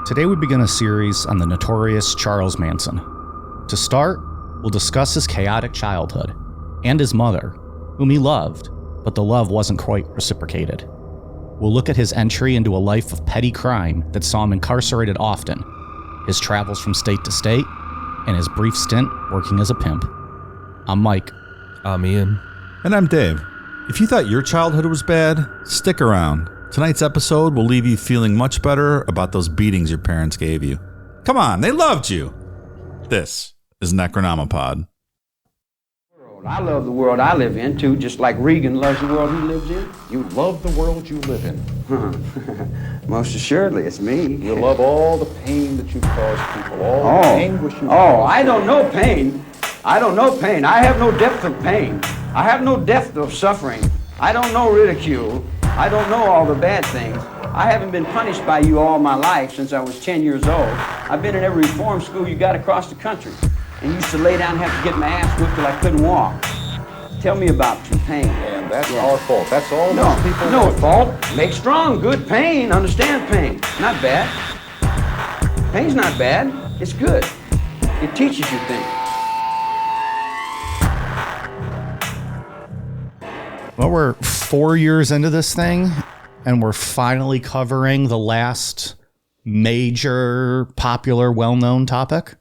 Today we begin a series on the notorious Charles Manson. To start, we'll discuss his chaotic childhood and his mother, whom he loved, but the love wasn't quite reciprocated. We'll look at his entry into a life of petty crime that saw him incarcerated often, his travels from state to state, and his brief stint working as a pimp. I'm Mike. I'm Ian. And I'm Dave. If you thought your childhood was bad, stick around. Tonight's episode will leave you feeling much better about those beatings your parents gave you. Come on, they loved you. This is Necronomipod. I love the world I live in, too, just like Regan loves the world he lives in. You love the world you live in. Most assuredly, it's me. You love all the pain that you've caused people, all the anguish you've caused. I don't know pain. I don't know pain. I have no depth of pain. I have no depth of suffering. I don't know ridicule. I don't know all the bad things. I haven't been punished by you all my life since I was 10 years old. I've been in every reform school you got across the country. And used to lay down and have to get my ass whipped till I couldn't walk. Tell me about your pain. And that's our fault. That's all No, those people no do. fault. Make strong, good pain. Understand pain. Not bad. Pain's not bad. It's good. It teaches you things. Well, we're 4 years into this thing, and we're finally covering the last major, popular, well-known topic.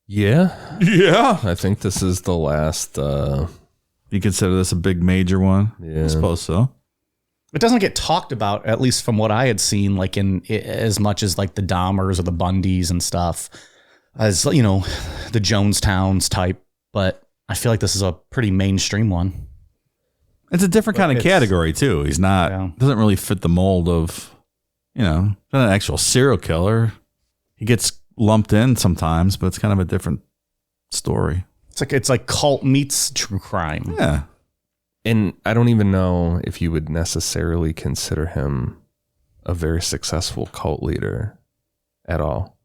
Yeah. Yeah. I think this is the last. You consider this a big major one? Yeah. I suppose so. It doesn't get talked about, at least from what I had seen, like in as much as like the Dahmers or the Bundys and stuff, as, you know, the Jonestowns type. But I feel like this is a pretty mainstream one. It's a different kind of category, too. He's not, doesn't really fit the mold of, you know, not an actual serial killer. He gets lumped in sometimes, but it's kind of a different story. It's like cult meets true crime. Yeah. And I don't even know if you would necessarily consider him a very successful cult leader at all.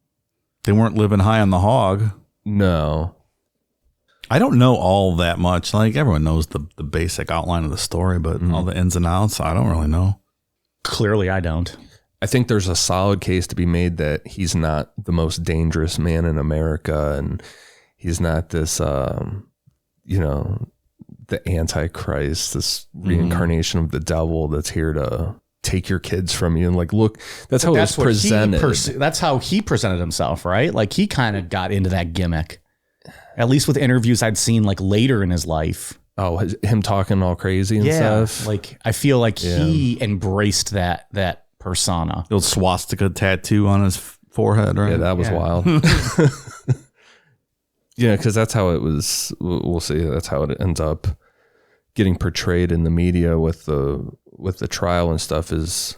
They weren't living high on the hog. No. I don't know all that much. Like, everyone knows the basic outline of the story, but all the ins and outs, I don't really know. Clearly, I don't. I think there's a solid case to be made that he's not the most dangerous man in America, and he's not this, you know, the Antichrist, this reincarnation of the devil that's here to take your kids from you. And like, look, that's how it was presented. That's how he presented himself, right? Like, he kind of got into that gimmick. At least with interviews I'd seen like later in his life. Oh, him talking all crazy and stuff. Like, I feel like he embraced that persona. The old swastika tattoo on his forehead, right? Yeah, that was wild. Yeah, because that's how it was. We'll see. That's how it ends up getting portrayed in the media with the trial and stuff. Is,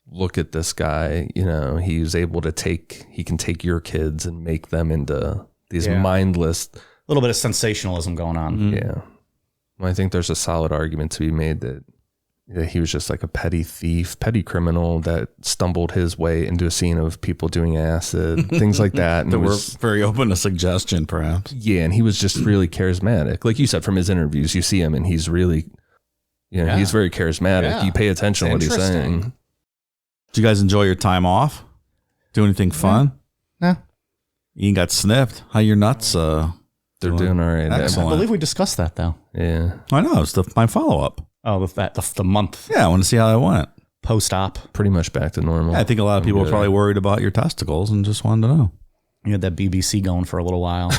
look at this guy. You know, he can take your kids and make them into these mindless. A little bit of sensationalism going on. Yeah. Well, I think there's a solid argument to be made that he was just like a petty thief, petty criminal that stumbled his way into a scene of people doing acid, things like that. And That were very open to suggestion, perhaps. Yeah, and he was just really charismatic. Like you said, from his interviews, you see him and he's really, he's very charismatic. Yeah. You pay attention to what he's saying. Did you guys enjoy your time off? Do anything fun? Yeah. You got sniffed. How your nuts? They're doing all right. Excellent. I believe we discussed that, though. Yeah. I know. It's my follow-up. Oh, the month Yeah, I want to see how that went. post-op. Pretty much back to normal. Yeah, I think a lot of people are probably worried about your testicles and just wanted to know. You had that BBC going for a little while.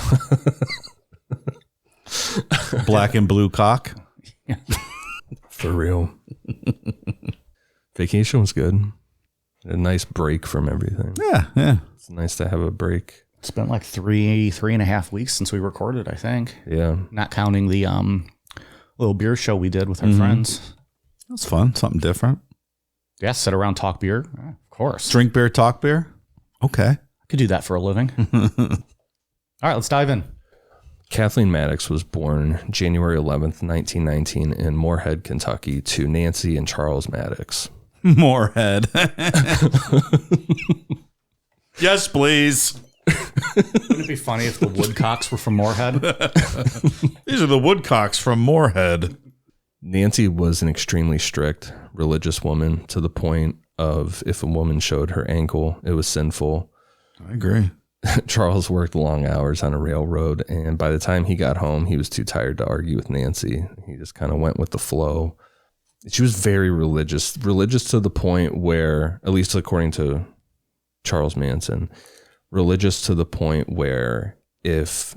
Black and blue cock. For real. Vacation was good. A nice break from everything. Yeah. It's nice to have a break. It's been like 3.5 weeks since we recorded, I think. Yeah. Not counting the little beer show we did with our friends. That was fun. Something different. Yeah, sit around, talk beer. Of course. Drink beer, talk beer. Okay. I could do that for a living. All right, let's dive in. Kathleen Maddox was born January 11th, 1919 in Moorhead, Kentucky to Nancy and Charles Maddox. Moorhead. Yes, please. Wouldn't it be funny if the Woodcocks were from Moorhead? These are the Woodcocks from Moorhead. Nancy was an extremely strict religious woman to the point of if a woman showed her ankle, it was sinful. I agree. Charles worked long hours on a railroad, and by the time he got home, he was too tired to argue with Nancy. He just kind of went with the flow. She was very religious to the point where, at least according to Charles Manson, religious to the point where if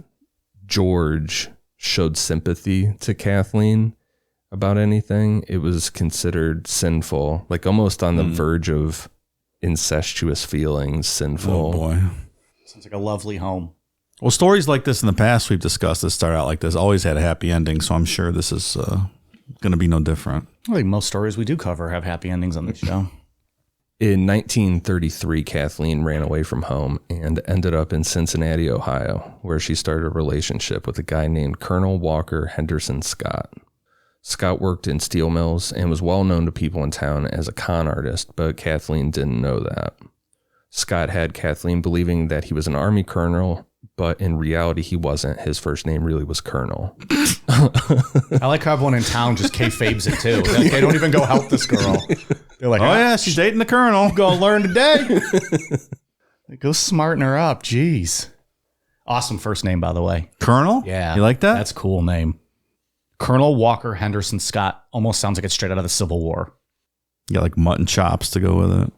George showed sympathy to Kathleen about anything, it was considered sinful, like almost on the verge of incestuous feelings, sinful. Oh boy. Sounds like a lovely home. Well, stories like this in the past we've discussed that start out like this always had a happy ending, so I'm sure this is going to be no different. I think most stories we do cover have happy endings on this show. In 1933, Kathleen ran away from home and ended up in Cincinnati, Ohio, where she started a relationship with a guy named Colonel Walker Henderson Scott. Scott worked in steel mills and was well known to people in town as a con artist, but Kathleen didn't know that. Scott had Kathleen believing that he was an Army colonel, but in reality, he wasn't. His first name really was Colonel. I like how everyone in town just kayfabes it too. They don't even go help this girl. They're like, Oh yeah, she's dating the colonel. Go learn today. Go smarten her up. Jeez. Awesome first name, by the way. Colonel? Yeah. You like that? That's a cool name. Colonel Walker Henderson Scott almost sounds like it's straight out of the Civil War. You got like mutton chops to go with it.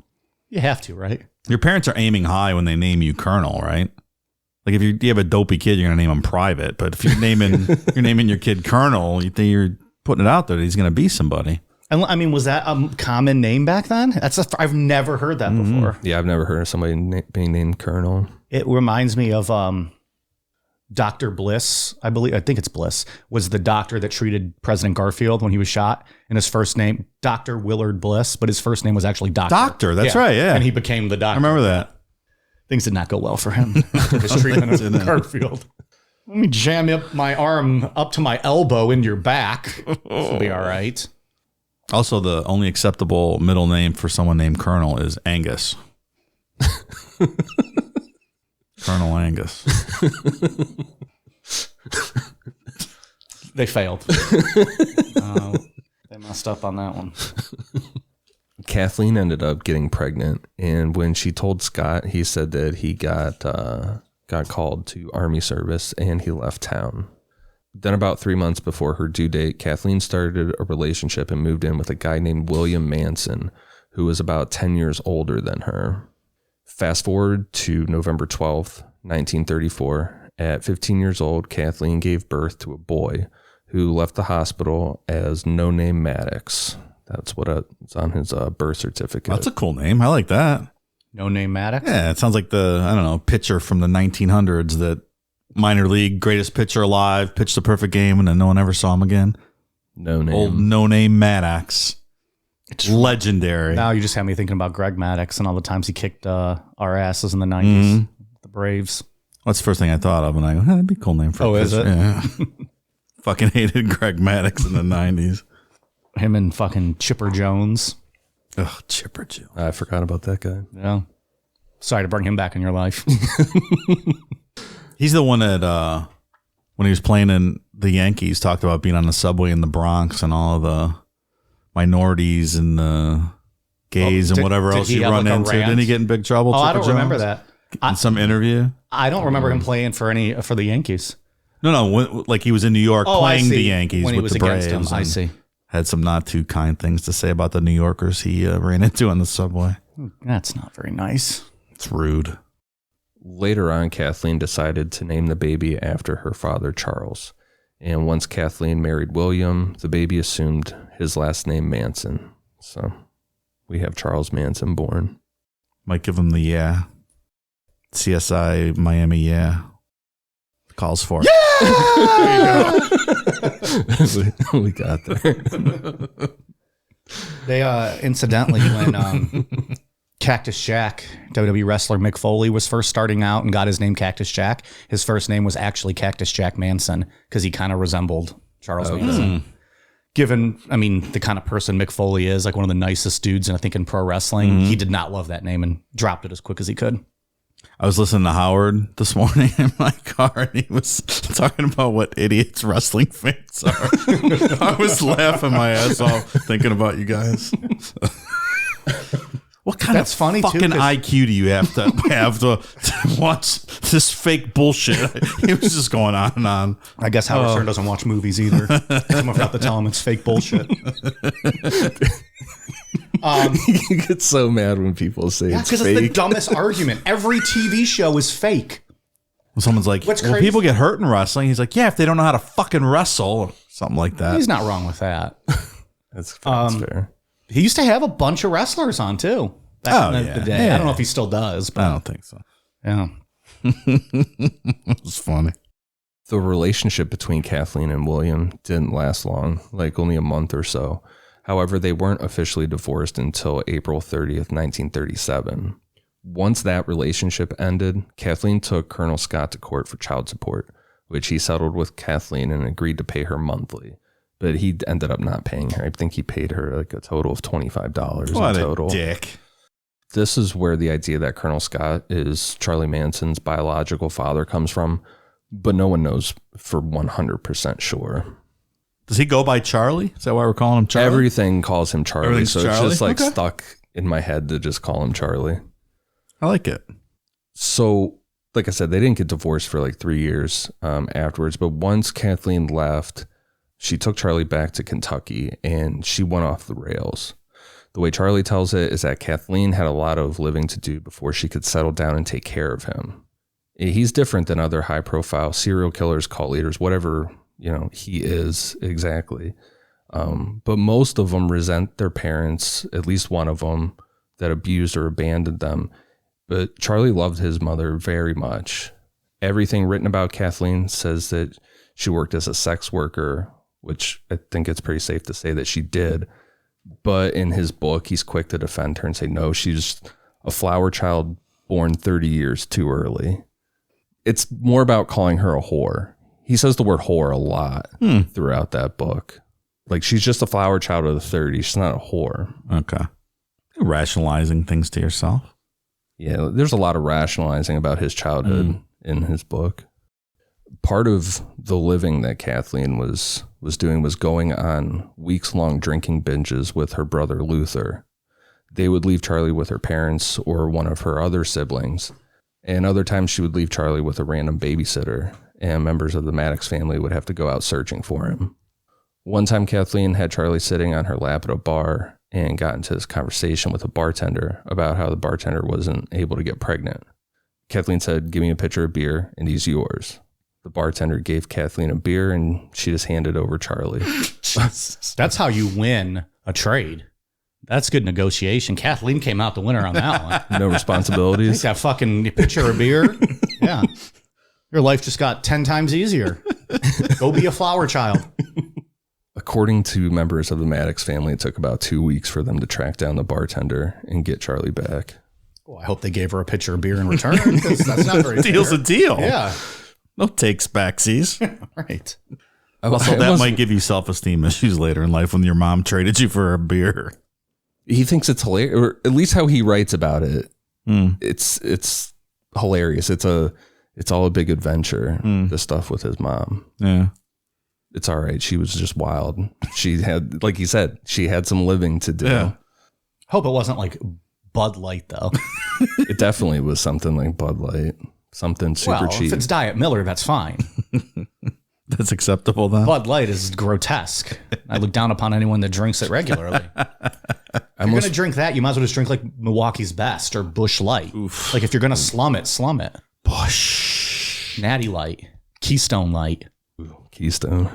You have to, right? Your parents are aiming high when they name you Colonel, right? Like if you have a dopey kid, you're gonna name him Private. But if you're naming your kid Colonel, you're putting it out there that he's gonna be somebody. And I mean, was that a common name back then? I've never heard that before. Yeah, I've never heard of somebody being named Colonel. It reminds me of Dr. Bliss. I think it's Bliss, was the doctor that treated President Garfield when he was shot. And his first name, Dr. Willard Bliss, but his first name was actually Doctor. Doctor, that's right, yeah. And he became the doctor. I remember that. Things did not go well for him after his treatment of Garfield. Let me jam up my arm up to my elbow in your back. It'll be all right. Also, the only acceptable middle name for someone named Colonel is Angus. Colonel Angus. They failed. They messed up on that one. Kathleen ended up getting pregnant, and when she told Scott, he said that he got called to Army service and he left town. Then about 3 months before her due date, Kathleen started a relationship and moved in with a guy named William Manson, who was about 10 years older than her. Fast forward to November 12th, 1934. At 15 years old, Kathleen gave birth to a boy who left the hospital as No Name Maddox. That's what it's on his birth certificate. That's a cool name. I like that. No Name Maddox? Yeah, it sounds like the, pitcher from the 1900s that minor league greatest pitcher alive, pitched the perfect game, and then no one ever saw him again. No Name. Old No Name Maddox. It's legendary. Now you just have me thinking about Greg Maddox and all the times he kicked our asses in the 90s. The Braves. That's the first thing I thought of when I go, that'd be a cool name for a is pitcher. it? Yeah. Fucking hated Greg Maddox in the 90s. Him and fucking Chipper Jones. Ugh, Chipper Jones. I forgot about that guy. Yeah. Sorry to bring him back in your life. He's the one that, when he was playing in the Yankees, talked about being on the subway in the Bronx and all of the minorities and the gays and whatever else you run into. Didn't he get in big trouble? I don't remember that. In some interview? I don't remember him playing for the Yankees. No, like he was in New York playing the Yankees when he with was the Braves. against them. I see. Had some not too kind things to say about the New Yorkers he ran into on the subway. That's not very nice. It's rude. Later on, Kathleen decided to name the baby after her father, Charles. And once Kathleen married William, the baby assumed his last name, Manson. So we have Charles Manson born. Might give him the CSI Miami, calls for it. Yeah! we got there. They incidentally, when Cactus Jack, WWE wrestler Mick Foley, was first starting out and got his name Cactus Jack, his first name was actually Cactus Jack Manson because he kind of resembled Charles Manson. Given, the kind of person Mick Foley is, like one of the nicest dudes, and I think in pro wrestling, he did not love that name and dropped it as quick as he could. I was listening to Howard this morning in my car, and he was talking about what idiots wrestling fans are. I was laughing my ass off thinking about you guys. Well, What kind That's of funny, too, fucking 'cause- IQ do you have to watch this fake bullshit? It was just going on and on. I guess Howard Stern doesn't watch movies either. Someone forgot to tell him it's fake bullshit. You get so mad when people say it's Because fake. it's the dumbest argument. Every TV show is fake. When someone's like, What's well, crazy- people get hurt in wrestling. He's like, yeah, if they don't know how to fucking wrestle or something like that. He's not wrong with that. That's fair. He used to have a bunch of wrestlers on too. Back in the day. Yeah. I don't know if he still does, I but don't think so. yeah. It's funny. The relationship between Kathleen and William didn't last long, like only a month or so. However, they weren't officially divorced until April 30th, 1937. Once that relationship ended, Kathleen took Colonel Scott to court for child support, which he settled with Kathleen and agreed to pay her monthly. But he ended up not paying her. I think he paid her like a total of $25 What in a total. dick. This is where the idea that Colonel Scott is Charlie Manson's biological father comes from, but no one knows for 100% sure. Does he go by Charlie? Is that why we're calling him Charlie? Everything calls him Charlie, Everything's so it's Charlie? just like Okay. stuck in my head to just call him Charlie. I like it. So, like I said, they didn't get divorced for like 3 years afterwards, but once Kathleen left, she took Charlie back to Kentucky and she went off the rails. The way Charlie tells it is that Kathleen had a lot of living to do before she could settle down and take care of him. He's different than other high-profile serial killers, cult leaders, whatever he is exactly. But most of them resent their parents, at least one of them, that abused or abandoned them. But Charlie loved his mother very much. Everything written about Kathleen says that she worked as a sex worker, which I think it's pretty safe to say that she did. But in his book, he's quick to defend her and say, no, she's a flower child born 30 years too early. It's more about calling her a whore. He says the word whore a lot throughout that book. Like, she's just a flower child of the 30s. She's not a whore. Okay. Rationalizing things to yourself. Yeah, there's a lot of rationalizing about his childhood in his book. Part of the living that Kathleen was doing was going on weeks-long drinking binges with her brother Luther. They would leave Charlie with her parents or one of her other siblings, and other times she would leave Charlie with a random babysitter, and members of the Maddox family would have to go out searching for him. One time, Kathleen had Charlie sitting on her lap at a bar and got into this conversation with a bartender about how the bartender wasn't able to get pregnant. Kathleen said, "Give me a pitcher of beer and he's yours." The bartender gave Kathleen a beer and she just handed over Charlie. That's how you win a trade. That's good negotiation. Kathleen came out the winner on that one. No Take responsibilities. that fucking pitcher of beer. Yeah. Your life just got 10 times easier. Go be a flower child. According to members of the Maddox family, it took about 2 weeks for them to track down the bartender and get Charlie back. Well, I hope they gave her a pitcher of beer in return, because that's not very Deal's fair. a deal. Yeah. No takes backsies. Right. Also, that might give you self-esteem issues later in life when your mom traded you for a beer. He thinks it's hilarious, or at least how he writes about it. It's hilarious. It's all a big adventure. The stuff with his mom. Yeah. It's all right. She was just wild. She had, like he said, she had some living to do. Yeah. Hope it wasn't like Bud Light, though. It definitely was something like Bud Light, something super Well, cheap. if it's Diet Miller, that's fine. That's acceptable then. Bud Light is grotesque. I look down upon anyone that drinks it regularly. If you're going to drink that, you might as well just drink like Milwaukee's Best or Busch Light. Like if you're going to slum it. Bush. Natty Light, Keystone Light. Keystone.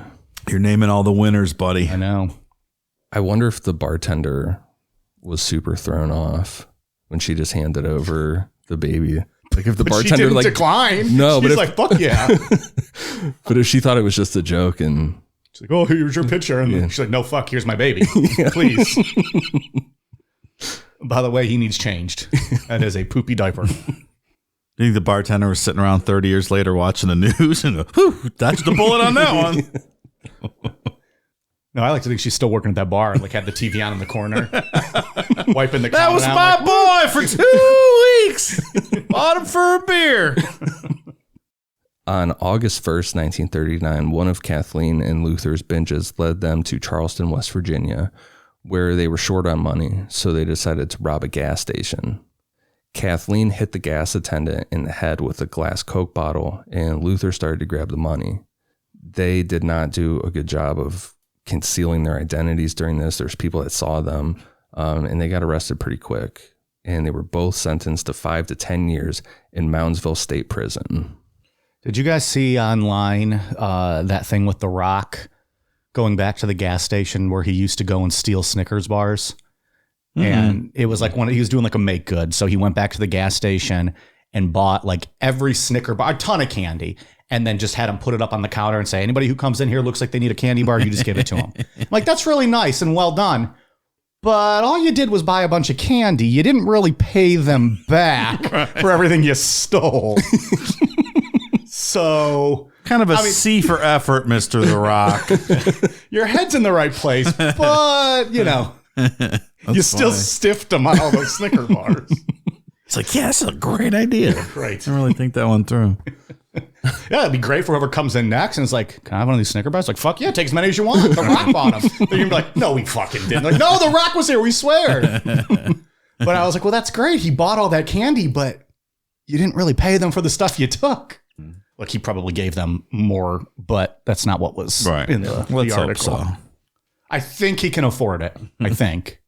You're naming all the winners, buddy. I know. I wonder if the bartender was super thrown off when she just handed over the baby. Like if the bartender she didn't like decline. No, but she's if, like, fuck yeah. but if she thought it was just a joke and She's like, oh, here's your picture. And then she's like, no, fuck, here's my baby. Please. By the way, he needs changed. That is a poopy diaper. You think the bartender was sitting around 30 years later watching the news and whew, dodged the bullet on that one? No, I like to think she's still working at that bar and like had the TV on in the corner, wiping the That counter was down, my like, boy for 2 weeks. Bought him for a beer. on August 1st, 1939, one of Kathleen and Luther's binges led them to Charleston, West Virginia, where they were short on money, so they decided to rob a gas station. Kathleen hit the gas attendant in the head with a glass Coke bottle, and Luther started to grab the money. They did not do a good job of concealing their identities during this. There's people that saw them, and they got arrested pretty quick. And they were both sentenced to 5 to 10 years in Moundsville State Prison. Did you guys see online that thing with The Rock going back to the gas station where he used to go and steal Snickers bars? Mm-hmm. And it was like he was doing like a make good. So he went back to the gas station and bought like every Snicker bar, a ton of candy, and then just had him put it up on the counter and say, anybody who comes in here looks like they need a candy bar, you just give it to them. Like, that's really nice and well done. But all you did was buy a bunch of candy. You didn't really pay them back for everything you stole. So kind of C for effort, Mr. The Rock. Your head's in the right place, but you still stiffed them on all those Snicker bars. It's like, yeah, that's a great idea. Right. I didn't really think that one through. Yeah, it'd be great for whoever comes in next and it's like, can I have one of these Snicker bars? Like, fuck yeah, take as many as you want. The Rock bought them. They're gonna be like, no, we fucking didn't. Like, no, The Rock was here, we swear. But I was like, well, that's great. He bought all that candy, but you didn't really pay them for the stuff you took. Like, he probably gave them more, but that's not what was in the article. So. I think he can afford it. I think.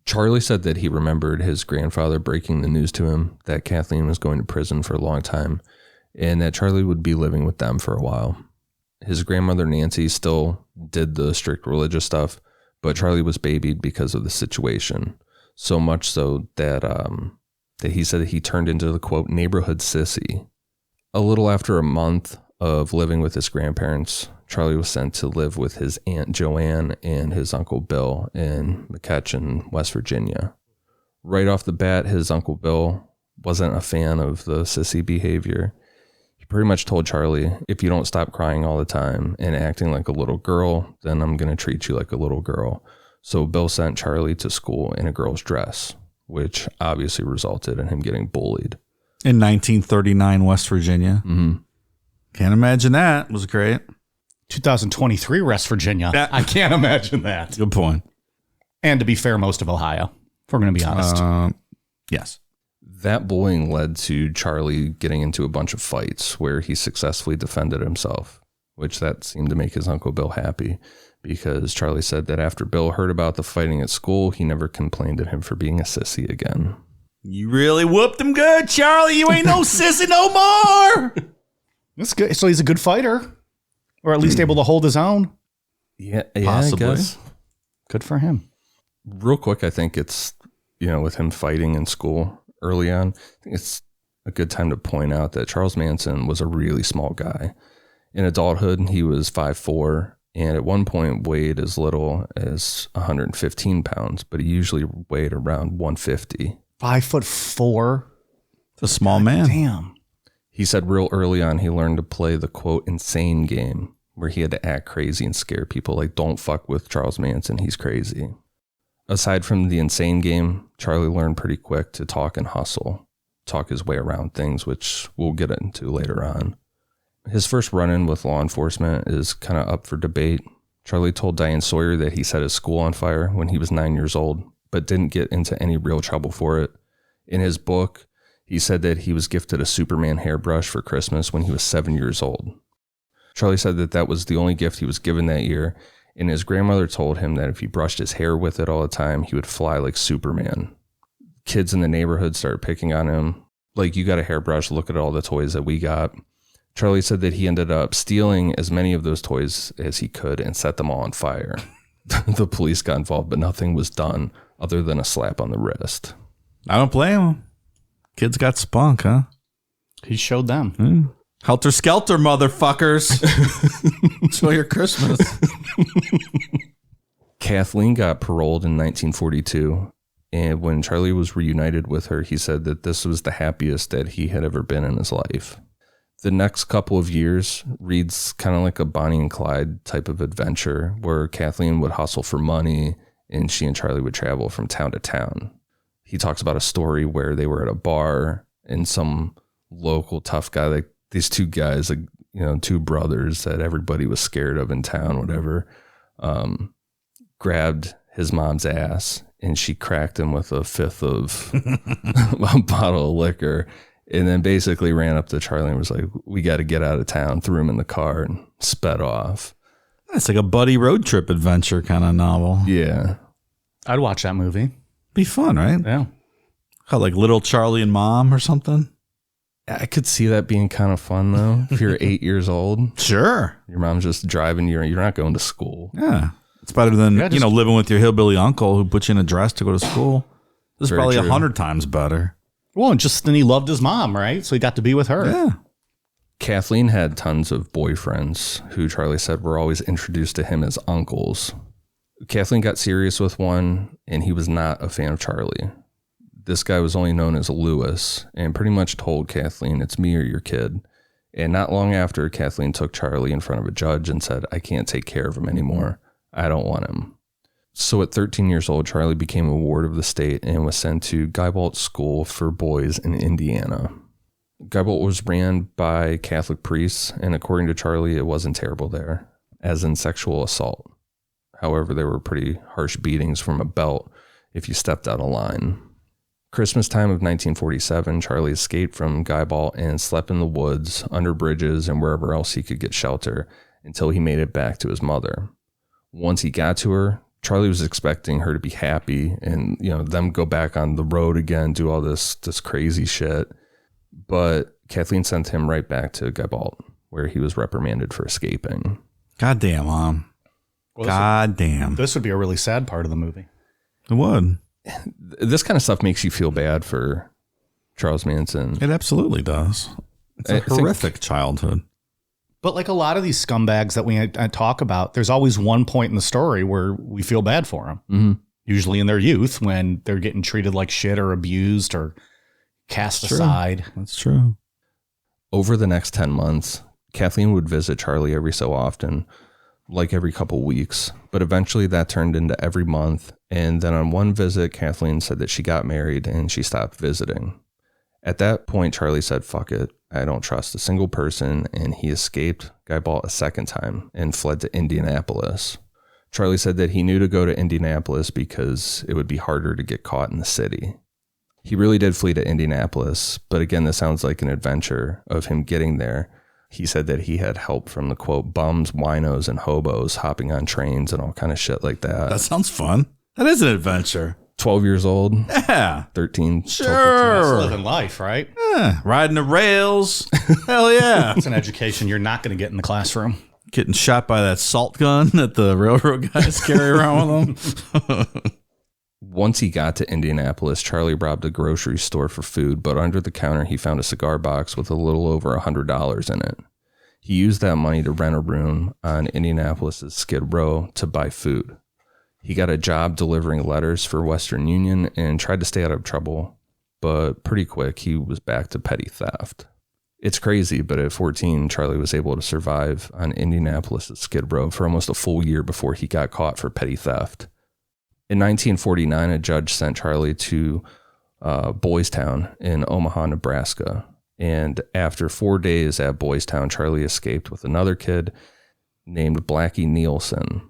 Charlie said that he remembered his grandfather breaking the news to him that Kathleen was going to prison for a long time, and that Charlie would be living with them for a while. His grandmother, Nancy, still did the strict religious stuff, but Charlie was babied because of the situation. So much so that that he said that he turned into the, quote, neighborhood sissy. A little after a month of living with his grandparents, Charlie was sent to live with his Aunt Joanne and his Uncle Bill in McCutcheon, West Virginia. Right off the bat, his Uncle Bill wasn't a fan of the sissy behavior. He pretty much told Charlie, if you don't stop crying all the time and acting like a little girl, then I'm going to treat you like a little girl. So Bill sent Charlie to school in a girl's dress, which obviously resulted in him getting bullied. In 1939, West Virginia. Mm-hmm. Can't imagine that. It was great. 2023 West Virginia. I can't imagine that. Good point. And to be fair, most of Ohio, if we're going to be honest. Yes. That bullying led to Charlie getting into a bunch of fights where he successfully defended himself, which that seemed to make his Uncle Bill happy, because Charlie said that after Bill heard about the fighting at school, he never complained at him for being a sissy again. You really whooped him good, Charlie. You ain't no sissy no more. That's good. So he's a good fighter. Or at least able to hold his own. Yeah, possibly. I guess. Good for him. Real quick, I think it's, with him fighting in school early on, I think it's a good time to point out that Charles Manson was a really small guy. In adulthood, he was 5'4", and at one point weighed as little as 115 pounds, but he usually weighed around 150. 5'4"? It's a small man. Damn. He said real early on he learned to play the, quote, insane game, where he had to act crazy and scare people. Like, don't fuck with Charles Manson, he's crazy. Aside from the insane game, Charlie learned pretty quick to talk and hustle, talk his way around things, which we'll get into later on. His first run-in with law enforcement is kind of up for debate. Charlie told Diane Sawyer that he set his school on fire when he was 9 years old, but didn't get into any real trouble for it. In his book, he said that he was gifted a Superman hairbrush for Christmas when he was 7 years old. Charlie said that that was the only gift he was given that year, and his grandmother told him that if he brushed his hair with it all the time, he would fly like Superman. Kids in the neighborhood started picking on him. Like, you got a hairbrush, look at all the toys that we got. Charlie said that he ended up stealing as many of those toys as he could and set them all on fire. The police got involved, but nothing was done other than a slap on the wrist. I don't blame him. Kids got spunk, huh? He showed them. Helter Skelter, motherfuckers. Enjoy your Christmas. Kathleen got paroled in 1942, and when Charlie was reunited with her, he said that this was the happiest that he had ever been in his life. The next couple of years reads kind of like a Bonnie and Clyde type of adventure, where Kathleen would hustle for money and she and Charlie would travel from town to town. He talks about a story where they were at a bar and some local tough guy, like these two guys, like, two brothers that everybody was scared of in town, whatever, grabbed his mom's ass, and she cracked him with a fifth of a bottle of liquor, and then basically ran up to Charlie and was like, we got to get out of town, threw him in the car and sped off. It's like a buddy road trip adventure kind of novel. Yeah. I'd watch that movie. Be fun, right? Yeah. How, like Little Charlie and Mom or something? I could see that being kind of fun, though. If you're 8 years old, Sure. your mom's just driving you, you're not going to school. Yeah. It's better than, Yeah, just- living with your hillbilly uncle who puts you in a dress to go to school. This is Very probably true. 100 times better. Well, and just then he loved his mom, right? So he got to be with her. Yeah. Kathleen had tons of boyfriends who Charlie said were always introduced to him as uncles. Kathleen got serious with one, and he was not a fan of Charlie. This guy was only known as Lewis and pretty much told Kathleen, it's me or your kid. And not long after, Kathleen took Charlie in front of a judge and said, I can't take care of him anymore. I don't want him. So at 13 years old, Charlie became a ward of the state and was sent to Guybolt School for Boys in Indiana. Guybolt was ran by Catholic priests, and according to Charlie, it wasn't terrible there, as in sexual assault. However, there were pretty harsh beatings from a belt if you stepped out of line. Christmas time of 1947, Charlie escaped from Guybolt and slept in the woods, under bridges, and wherever else he could get shelter until he made it back to his mother. Once he got to her, Charlie was expecting her to be happy and, them go back on the road again, do all this crazy shit. But Kathleen sent him right back to Guybolt, where he was reprimanded for escaping. Goddamn, Mom. Well, Goddamn. This would be a really sad part of the movie. It would. This kind of stuff makes you feel bad for Charles Manson. It absolutely does. It's a I think- horrific childhood. But like a lot of these scumbags that we talk about, there's always one point in the story where we feel bad for them. Mm-hmm. Usually in their youth when they're getting treated like shit or abused or cast True. aside. That's true. Over the next 10 months, Kathleen would visit Charlie every so often, like every couple weeks. But eventually that turned into every month. And then on one visit, Kathleen said that she got married and she stopped visiting. At that point, Charlie said, fuck it. I don't trust a single person. And he escaped Guybolt a second time and fled to Indianapolis. Charlie said that he knew to go to Indianapolis because it would be harder to get caught in the city. He really did flee to Indianapolis, but again, this sounds like an adventure of him getting there. He said that he had help from the, quote, bums, winos, and hobos hopping on trains and all kind of shit like that. That sounds fun. That is an adventure. 12 years old, Yeah. 13. That's Sure. living life, right? Yeah. Riding the rails. Hell yeah. It's an education you're not going to get in the classroom. Getting shot by that salt gun that the railroad guys carry around with them. Once he got to Indianapolis, Charlie robbed a grocery store for food, but under the counter, he found a cigar box with a little over $100 in it. He used that money to rent a room on Indianapolis's Skid Row to buy food. He got a job delivering letters for Western Union and tried to stay out of trouble, but pretty quick, he was back to petty theft. It's crazy, but at 14, Charlie was able to survive on Indianapolis's Skid Row for almost a full year before he got caught for petty theft. In 1949, a judge sent Charlie to Boys Town in Omaha, Nebraska. And after 4 days at Boys Town, Charlie escaped with another kid named Blackie Nielsen.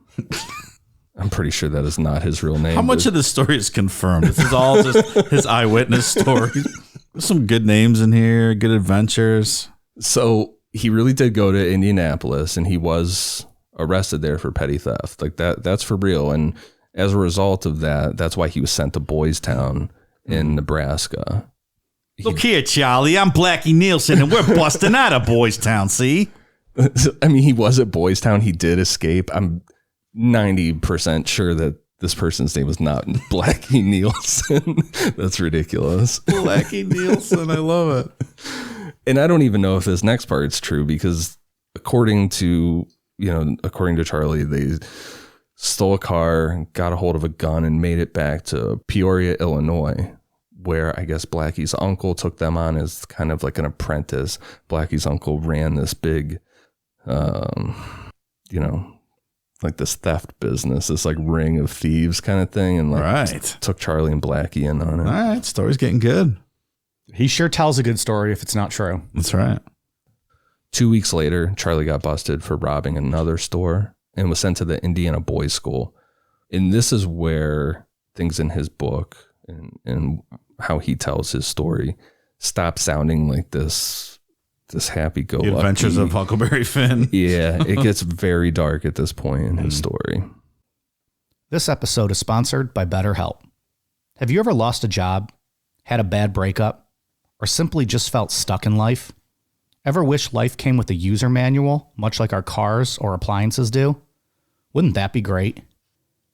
I'm pretty sure that is not his real name. How much of this story is confirmed? This is all just his eyewitness story. There's some good names in here, good adventures. So he really did go to Indianapolis, and he was arrested there for petty theft. Like that's for real. And as a result of that, that's why he was sent to Boys Town in Nebraska. Look here, Charlie. I'm Blackie Nielsen, and we're busting out of Boys Town, see? I mean, he was at Boys Town. He did escape. I'm 90% sure that this person's name was not Blackie Nielsen. That's ridiculous. Blackie Nielsen. I love it. And I don't even know if this next part's true, because according to Charlie, they stole a car, got a hold of a gun, and made it back to Peoria, Illinois, where I guess Blackie's uncle took them on as kind of like an apprentice. Blackie's uncle ran this big, like this theft business, this like ring of thieves kind of thing. And like Right. took Charlie and Blackie in on it. All right. Story's getting good. He sure tells a good story if it's not true. That's right. 2 weeks later, Charlie got busted for robbing another store and was sent to the Indiana Boys School. And this is where things in his book and how he tells his story stop sounding like this happy-go-lucky. The Adventures of Huckleberry Finn. Yeah, it gets very dark at this point in his story. This episode is sponsored by BetterHelp. Have you ever lost a job, had a bad breakup, or simply just felt stuck in life? Ever wish life came with a user manual, much like our cars or appliances do? Wouldn't that be great?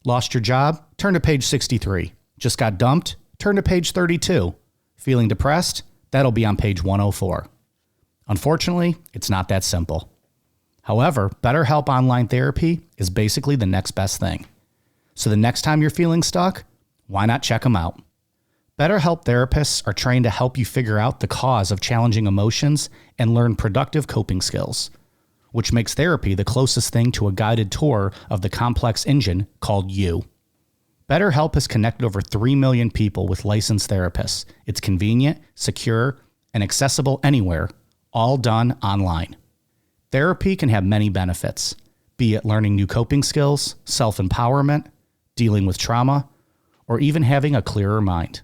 Lost your job? Turn to page 63. Just got dumped? Turn to page 32. Feeling depressed? That'll be on page 104. Unfortunately, it's not that simple. However, BetterHelp Online Therapy is basically the next best thing. So the next time you're feeling stuck, why not check them out? BetterHelp therapists are trained to help you figure out the cause of challenging emotions and learn productive coping skills, which makes therapy the closest thing to a guided tour of the complex engine called you. BetterHelp has connected over 3 million people with licensed therapists. It's convenient, secure, and accessible anywhere, all done online. Therapy can have many benefits, be it learning new coping skills, self-empowerment, dealing with trauma, or even having a clearer mind.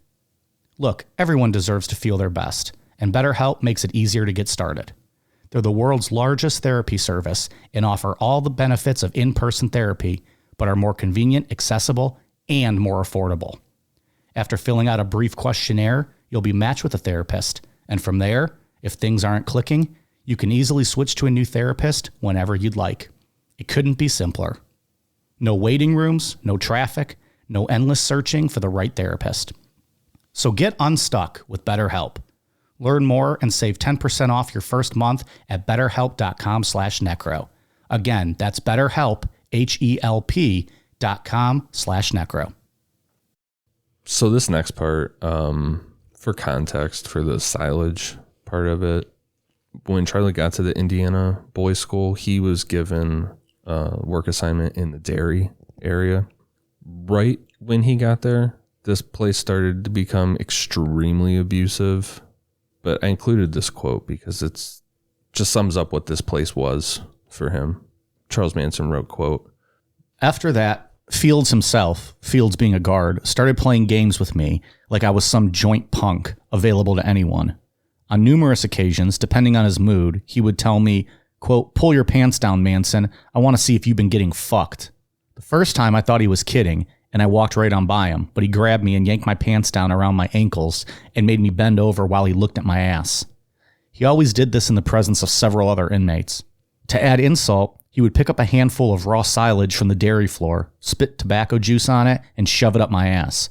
Look, everyone deserves to feel their best, and BetterHelp makes it easier to get started. They're the world's largest therapy service and offer all the benefits of in-person therapy, but are more convenient, accessible, and more affordable. After filling out a brief questionnaire, you'll be matched with a therapist, and from there, if things aren't clicking, you can easily switch to a new therapist whenever you'd like. It couldn't be simpler. No waiting rooms, no traffic, no endless searching for the right therapist. So get unstuck with BetterHelp. Learn more and save 10% off your first month at betterhelp.com/necro. Again, that's BetterHelp, HELP.com/necro. So this next part, for context, for the silage part of it, when Charlie got to the Indiana boys' school, he was given a work assignment in the dairy area. Right when he got there, this place started to become extremely abusive. But I included this quote because it's just sums up what this place was for him. Charles Manson wrote, quote, "After that, Fields himself, Fields being a guard, started playing games with me like I was some joint punk available to anyone. On numerous occasions, depending on his mood, he would tell me, quote, 'Pull your pants down, Manson. I want to see if you've been getting fucked.' The first time I thought he was kidding, and I walked right on by him, but he grabbed me and yanked my pants down around my ankles and made me bend over while he looked at my ass. He always did this in the presence of several other inmates. To add insult, he would pick up a handful of raw silage from the dairy floor, spit tobacco juice on it, and shove it up my ass.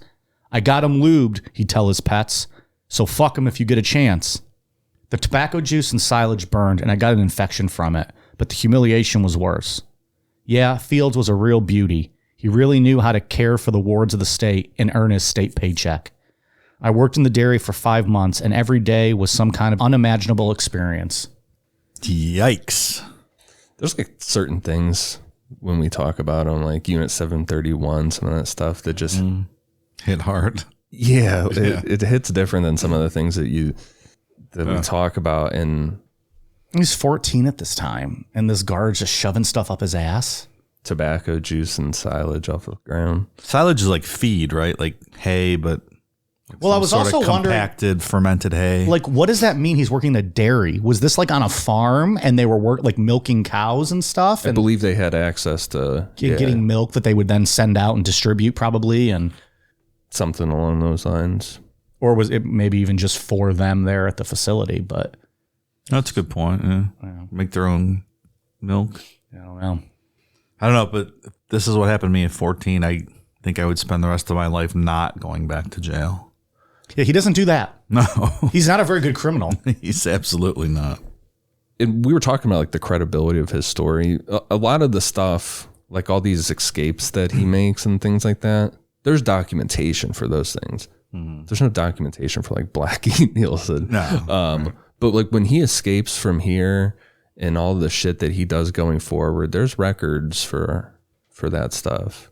'I got him lubed,' he'd tell his pets, 'so fuck him if you get a chance.' The tobacco juice and silage burned, and I got an infection from it, but the humiliation was worse. Yeah, Fields was a real beauty. He really knew how to care for the wards of the state and earn his state paycheck. I worked in the dairy for 5 months, and every day was some kind of unimaginable experience." Yikes. There's like certain things when we talk about them, like Unit 731, some of that stuff that just hit hard. Yeah, it hits different than some of the things that we talk about. And he's 14 at this time, and this guard's just shoving stuff up his ass. Tobacco juice and silage off the ground. Silage is like feed, right? Like hay, but well, I was also wondering, compacted, fermented hay. Like, what does that mean? He's working the dairy. Was this like on a farm, and they were like milking cows and stuff? I believe they had access to getting milk that they would then send out and distribute, probably, and something along those lines. Or was it maybe even just for them there at the facility? But that's a good point. Yeah. Make their own milk. I don't know. But this is what happened to me at 14. I think I would spend the rest of my life not going back to jail. Yeah, he doesn't do that. No. He's not a very good criminal. He's absolutely not. And we were talking about like the credibility of his story. A lot of the stuff, like all these escapes that he makes and things like that, there's documentation for those things. There's no documentation for like Blackie Nielsen. No. But like when he escapes from here and all the shit that he does going forward, there's records for that stuff.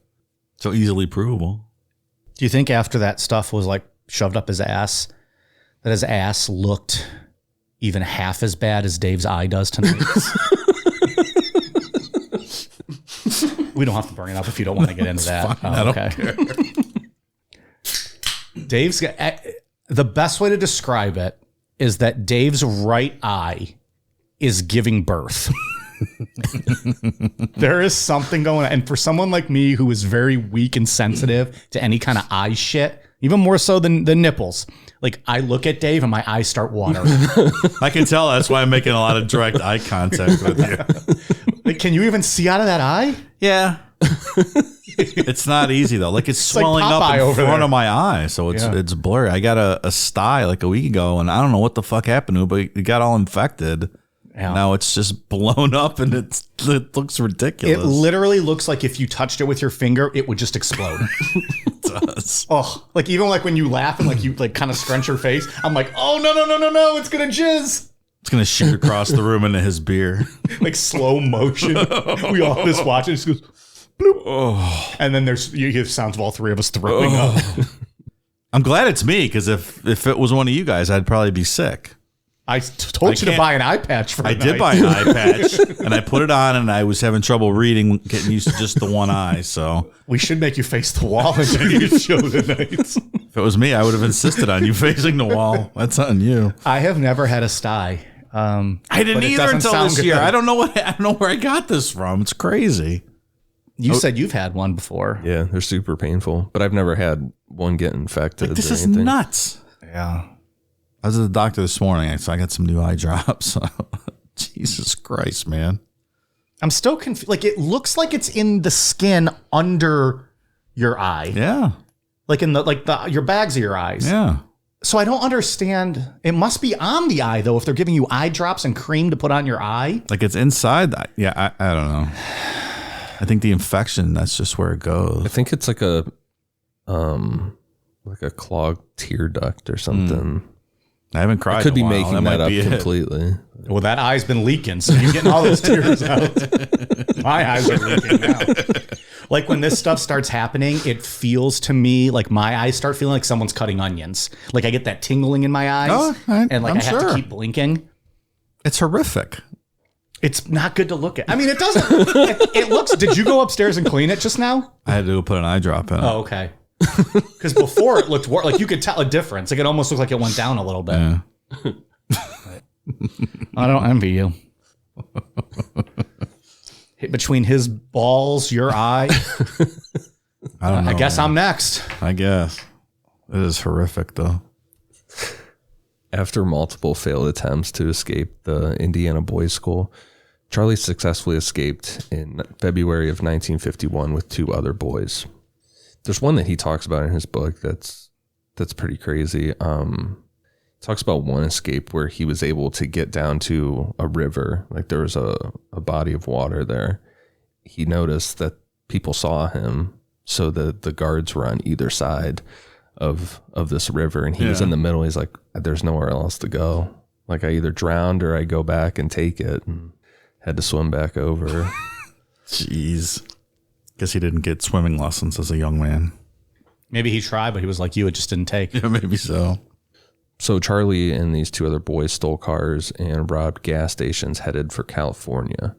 So easily provable. Do you think after that stuff was like shoved up his ass, that his ass looked even half as bad as Dave's eye does tonight? We don't have to bring it up if you don't want to get into that. Fine, I don't care. Dave's got, the best way to describe it is that Dave's right eye is giving birth. There is something going on. And for someone like me who is very weak and sensitive to any kind of eye shit, even more so than the nipples, like I look at Dave and my eyes start watering. I can tell. That's why I'm making a lot of direct eye contact with you. Like, can you even see out of that eye? Yeah. It's not easy though. Like it's swelling like up in over front there. of my eye, so it's blurry. I got a sty like a week ago, and I don't know what the fuck happened to it, but it got all infected. Yeah. Now it's just blown up, and it looks ridiculous. It literally looks like if you touched it with your finger, it would just explode. It does. Oh, like even like when you laugh and like you like kind of scrunch your face, I'm like, oh no, it's gonna jizz. It's gonna shoot across the room into his beer. Like slow motion. We all just watch it. It just goes bloop. Oh. And then you hear sounds of all three of us throwing up. I'm glad it's me, because if it was one of you guys, I'd probably be sick. I told you to buy an eye patch for I did buy an eye patch, and I put it on, and I was having trouble reading, getting used to just the one eye. So we should make you face the wall and you show the nights. If it was me, I would have insisted on you facing the wall. That's on you. I have never had a sty. I didn't either until this year. I don't know where I got this from. It's crazy. You said you've had one before. Yeah, they're super painful, but I've never had one get infected. Like, this or is anything. nuts. Yeah. I was at the doctor this morning, so I got some new eye drops. Jesus Christ, man. I'm still confused. Like, it looks like it's in the skin under your eye. Yeah. Like in your bags of your eyes. Yeah. So I don't understand. It must be on the eye, though, if they're giving you eye drops and cream to put on your eye. Like it's inside that. Yeah, I don't know. I think the infection, that's just where it goes. I think it's like a clogged tear duct or something. I haven't cried. I could in be a while. making that up be completely. Well, that eye's been leaking, so you're getting all those tears out. My eyes are leaking now. Like when this stuff starts happening, it feels to me like my eyes start feeling like someone's cutting onions. Like I get that tingling in my eyes, Oh, and like I'm I have sure. to keep blinking. It's horrific. It's not good to look at. I mean, it doesn't. It looks. Did you go upstairs and clean it just now? I had to go put an eye drop in it. Oh, okay. Because before it looked like you could tell a difference. Like it almost looked like it went down a little bit. Yeah. I don't envy you. Hit between his balls, your eye. I don't know. I guess I'm next. I guess. It is horrific, though. After multiple failed attempts to escape the Indiana boys' school, Charlie successfully escaped in February of 1951 with two other boys. There's one that he talks about in his book that's pretty crazy. Talks about one escape where he was able to get down to a river. Like there was a body of water there. He noticed that people saw him, so that the guards were on either side of this river, and he was in the middle. He's like, there's nowhere else to go. Like I either drowned or I go back and take it, and had to swim back over. Jeez. Guess he didn't get swimming lessons as a young man. Maybe he tried, but he was like you. It just didn't take. Yeah, maybe so. So Charlie and these two other boys stole cars and robbed gas stations headed for California.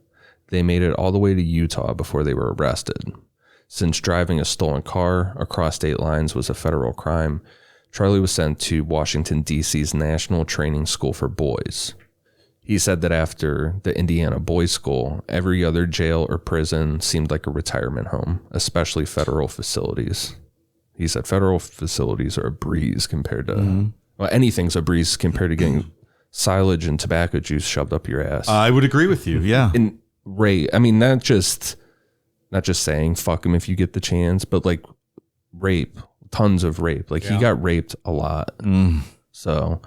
They made it all the way to Utah before they were arrested. Since driving a stolen car across state lines was a federal crime, Charlie was sent to Washington, D.C.'s National Training School for Boys. He said that after the Indiana Boys School, every other jail or prison seemed like a retirement home, especially federal facilities. He said federal facilities are a breeze compared to... Well, anything's a breeze compared to getting silage and tobacco juice shoved up your ass. I would agree with you. Yeah. And rape, I mean, not just saying fuck him if you get the chance, but like rape, tons of rape. Like he got raped a lot. So,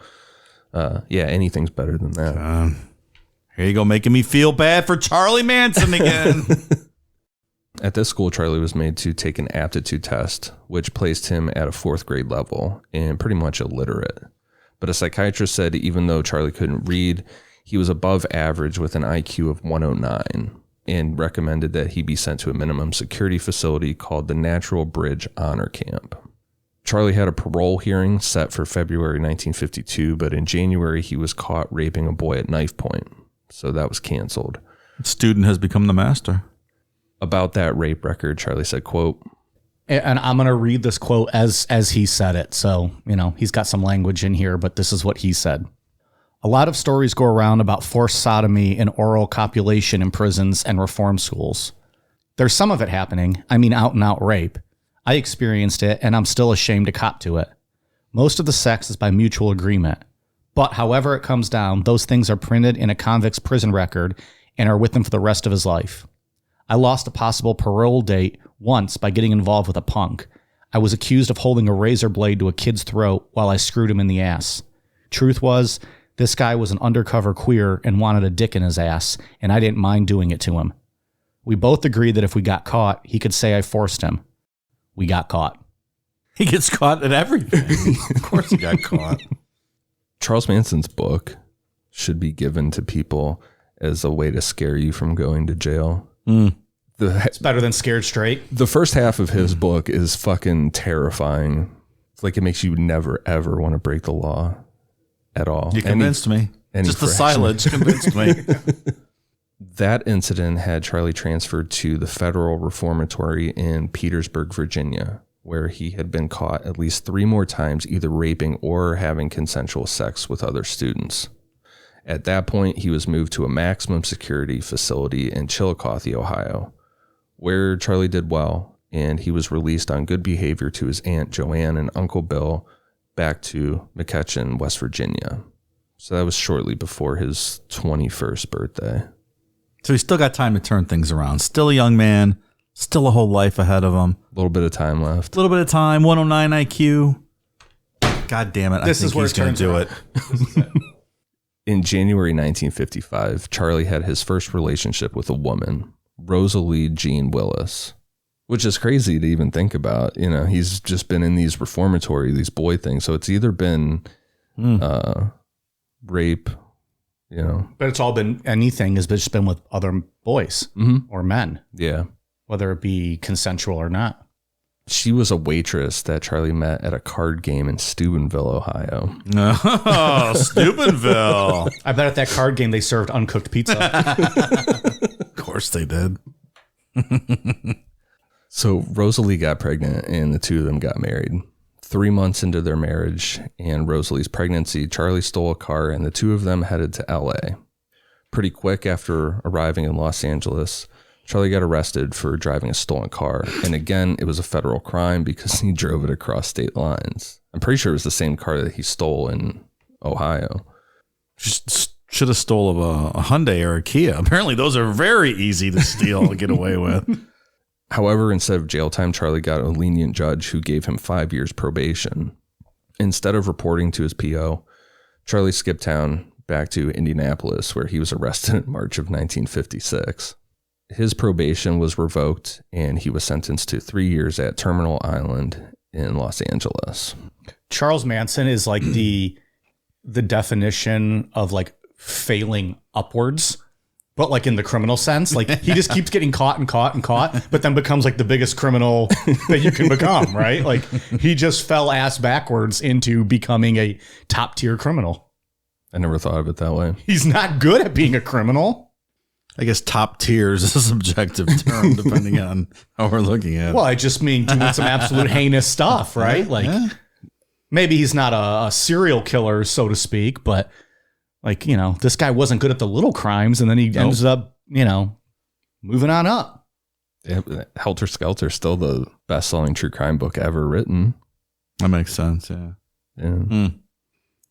yeah, anything's better than that. Here you go, making me feel bad for Charlie Manson again. At this school, Charlie was made to take an aptitude test, which placed him at a 4th grade level and pretty much illiterate. But a psychiatrist said even though Charlie couldn't read, he was above average with an IQ of 109 and recommended that he be sent to a minimum security facility called the Natural Bridge Honor Camp. Charlie had a parole hearing set for February 1952, but in January he was caught raping a boy at knife point, so that was canceled. Student has become the master. About that rape record, Charlie said, quote, and I'm going to read this quote as he said it. So, he's got some language in here, but this is what he said. A lot of stories go around about forced sodomy and oral copulation in prisons and reform schools. There's some of it happening. I mean, out and out rape. I experienced it, and I'm still ashamed to cop to it. Most of the sex is by mutual agreement. But however it comes down, those things are printed in a convict's prison record and are with him for the rest of his life. I lost a possible parole date once by getting involved with a punk. I was accused of holding a razor blade to a kid's throat while I screwed him in the ass. Truth was, this guy was an undercover queer and wanted a dick in his ass, and I didn't mind doing it to him. We both agreed that if we got caught, he could say I forced him. We got caught. He gets caught at everything. Of course he got caught. Charles Manson's book should be given to people as a way to scare you from going to jail. It's better than Scared Straight. The first half of his book is fucking terrifying. It's like it makes you never, ever want to break the law at all. You convinced me. Just the silence convinced me. That incident had Charlie transferred to the Federal Reformatory in Petersburg, Virginia, where he had been caught at least 3 more times either raping or having consensual sex with other students. At that point, he was moved to a maximum security facility in Chillicothe, Ohio, where Charlie did well, and he was released on good behavior to his Aunt Joanne and Uncle Bill back to McEachin, West Virginia. So that was shortly before his 21st birthday. So he's still got time to turn things around. Still a young man, still a whole life ahead of him. A little bit of time left. A little bit of time, 109 IQ. God damn it, This is where he's going to do it. In January 1955, Charlie had his first relationship with a woman, Rosalie Jean Willis, which is crazy to even think about. He's just been in these reformatory, these boy things. So it's either been rape, But it's all been, anything has just been with other boys or men. Yeah. Whether it be consensual or not. She was a waitress that Charlie met at a card game in Steubenville, Ohio. Oh, Steubenville. I bet at that card game they served uncooked pizza. Of course they did. So Rosalie got pregnant and the two of them got married. 3 months into their marriage and Rosalie's pregnancy, Charlie stole a car and the two of them headed to LA. Pretty quick after arriving in Los Angeles, Charlie got arrested for driving a stolen car. And again, it was a federal crime because he drove it across state lines. I'm pretty sure it was the same car that he stole in Ohio. Should have stole a Hyundai or a Kia. Apparently those are very easy to steal and get away with. However, instead of jail time, Charlie got a lenient judge who gave him 5 years probation. Instead of reporting to his PO, Charlie skipped town back to Indianapolis, where he was arrested in March of 1956. His probation was revoked, and he was sentenced to 3 years at Terminal Island in Los Angeles. Charles Manson is like the definition of like failing upwards, but like in the criminal sense. Like he just keeps getting caught and caught and caught, but then becomes like the biggest criminal that you can become, right? Like he just fell ass backwards into becoming a top tier criminal. I never thought of it that way. He's not good at being a criminal. I guess top tiers is a subjective term depending on how we're looking at it. Well, I just mean doing some absolute heinous stuff, right? Like maybe he's not a serial killer, so to speak, but like, this guy wasn't good at the little crimes and then he ends up, moving on up. Yeah, Helter Skelter, still the best-selling true crime book ever written. That makes sense, yeah.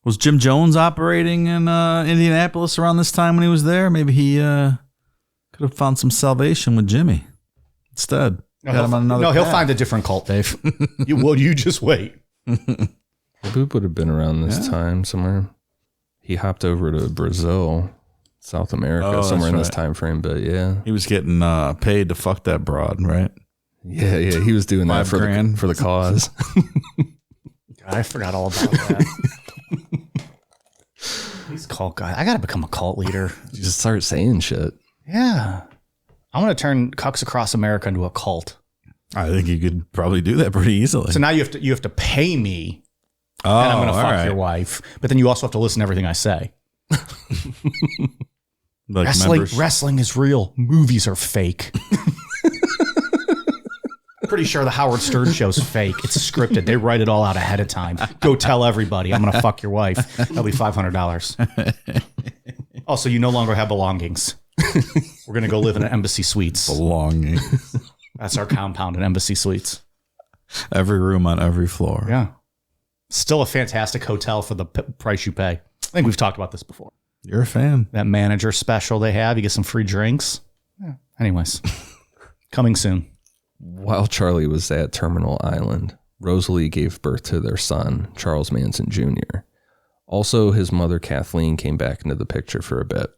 Was Jim Jones operating in Indianapolis around this time when he was there? Maybe he could have found some salvation with Jimmy instead. He'll find a different cult, Dave. You just wait. Boop would have been around this time somewhere. He hopped over to Brazil, South America, somewhere in this time frame. But yeah, he was getting paid to fuck that broad, right? Yeah, he was doing that for the cause. God, I forgot all about that. These cult guys. I got to become a cult leader. You just start saying shit. Yeah. I'm going to turn Cucks Across America into a cult. I think you could probably do that pretty easily. So now you have to pay me. And I'm going to fuck your wife. But then you also have to listen to everything I say. Like wrestling is real. Movies are fake. pretty sure the Howard Stern show's fake. It's scripted. They write it all out ahead of time. Go tell everybody I'm going to fuck your wife. That'll be $500. Also, you no longer have belongings. We're going to go live in an Embassy Suites. Belongings. That's our compound in Embassy Suites. Every room on every floor. Yeah. Still a fantastic hotel for the price you pay. I think we've talked about this before. You're a fan. That manager special they have, you get some free drinks. Yeah. Anyways, coming soon. While Charlie was at Terminal Island, Rosalie gave birth to their son, Charles Manson Jr. Also, his mother, Kathleen, came back into the picture for a bit.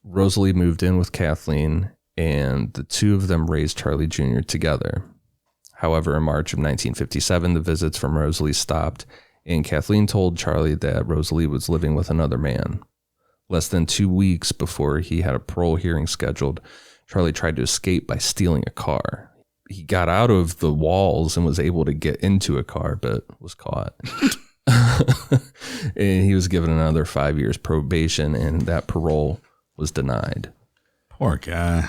Rosalie moved in with Kathleen, and the two of them raised Charlie Jr. together. However, in March of 1957, the visits from Rosalie stopped, and Kathleen told Charlie that Rosalie was living with another man. Less than 2 weeks before he had a parole hearing scheduled, Charlie tried to escape by stealing a car. He got out of the walls and was able to get into a car, but was caught. And he was given another 5 years probation, and that parole was denied. Poor guy.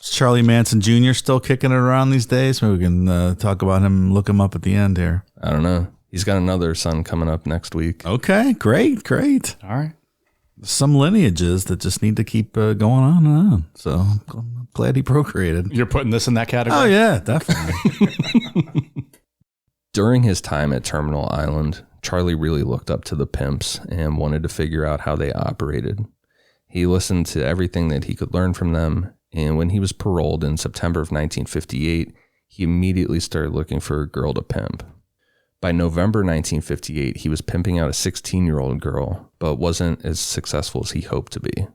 Is Charlie Manson Jr. still kicking it around these days? Maybe we can talk about him, look him up at the end here. I don't know. He's got another son coming up next week. Okay, great. All right. Some lineages that just need to keep going on and on. So I'm glad he procreated. You're putting this in that category? Oh, yeah, definitely. During his time at Terminal Island, Charlie really looked up to the pimps and wanted to figure out how they operated. He listened to everything that he could learn from them, and when he was paroled in September of 1958, he immediately started looking for a girl to pimp. By November 1958, he was pimping out a 16-year-old girl, but wasn't as successful as he hoped to be.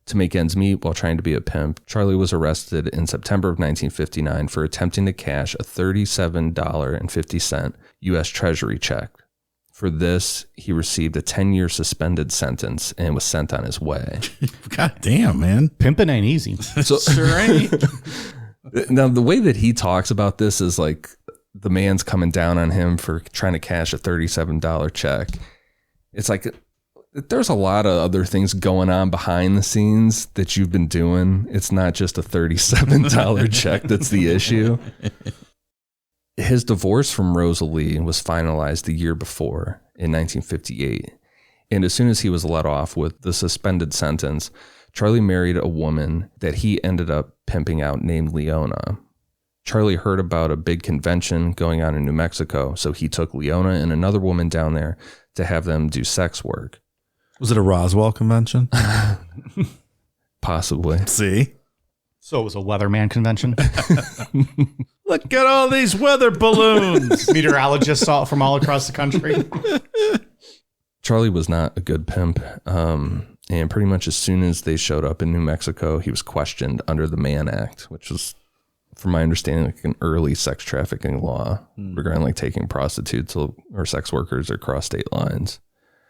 To make ends meet while trying to be a pimp, Charlie was arrested in September of 1959 for attempting to cash a $37.50 U.S. Treasury check. For this, he received a 10-year suspended sentence and was sent on his way. God damn, man. Pimping ain't easy. So, Sure ain't. now, the way that he talks about this is like the man's coming down on him for trying to cash a $37 check. It's like there's a lot of other things going on behind the scenes that you've been doing. It's not just a $37 check that's the issue. His divorce from Rosalie was finalized the year before, in 1958. And as soon as he was let off with the suspended sentence, Charlie married a woman that he ended up pimping out named Leona. Charlie heard about a big convention going on in New Mexico, so he took Leona and another woman down there to have them do sex work. Was it a Roswell convention? Possibly. See? So it was a weatherman convention. Look at all these weather balloons. Meteorologists from all across the country. Charlie was not a good pimp. And pretty much as soon as they showed up in New Mexico, he was questioned under the Mann Act, which was, from my understanding, like an early sex trafficking law regarding like taking prostitutes or sex workers across state lines.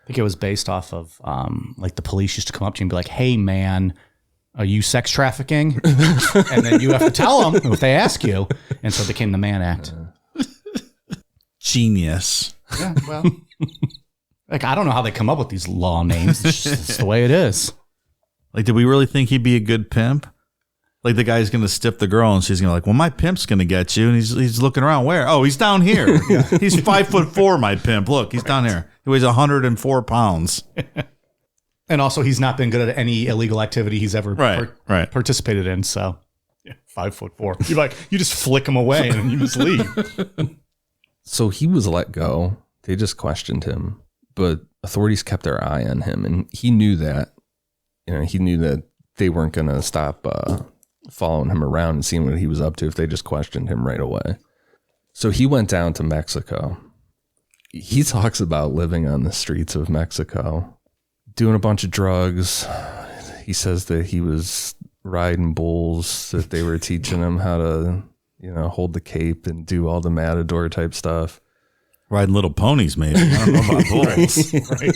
I think it was based off of like the police used to come up to you and be like, "Hey, man, are you sex trafficking?" And then you have to tell them if they ask you. And so it became the Mann Act. Genius. Yeah, well, like I don't know how they come up with these law names. It's just the way it is. Like, did we really think he'd be a good pimp? Like the guy's going to stiff the girl and she's going to like, well, my pimp's going to get you. And he's looking around. Where? Oh, he's down here. He's 5'4", my pimp. Look, he's down here. He weighs 104 pounds. And also he's not been good at any illegal activity he's ever participated in. So yeah, 5'4". You're like, you just flick him away and you just leave. So he was let go. They just questioned him, but authorities kept their eye on him. And he knew that, he knew that they weren't going to stop following him around and seeing what he was up to if they just questioned him right away. So he went down to Mexico. He talks about living on the streets of Mexico, doing a bunch of drugs. He says that he was riding bulls, that they were teaching him how to, hold the cape and do all the matador type stuff. Riding little ponies, maybe. I don't know about bulls. Right.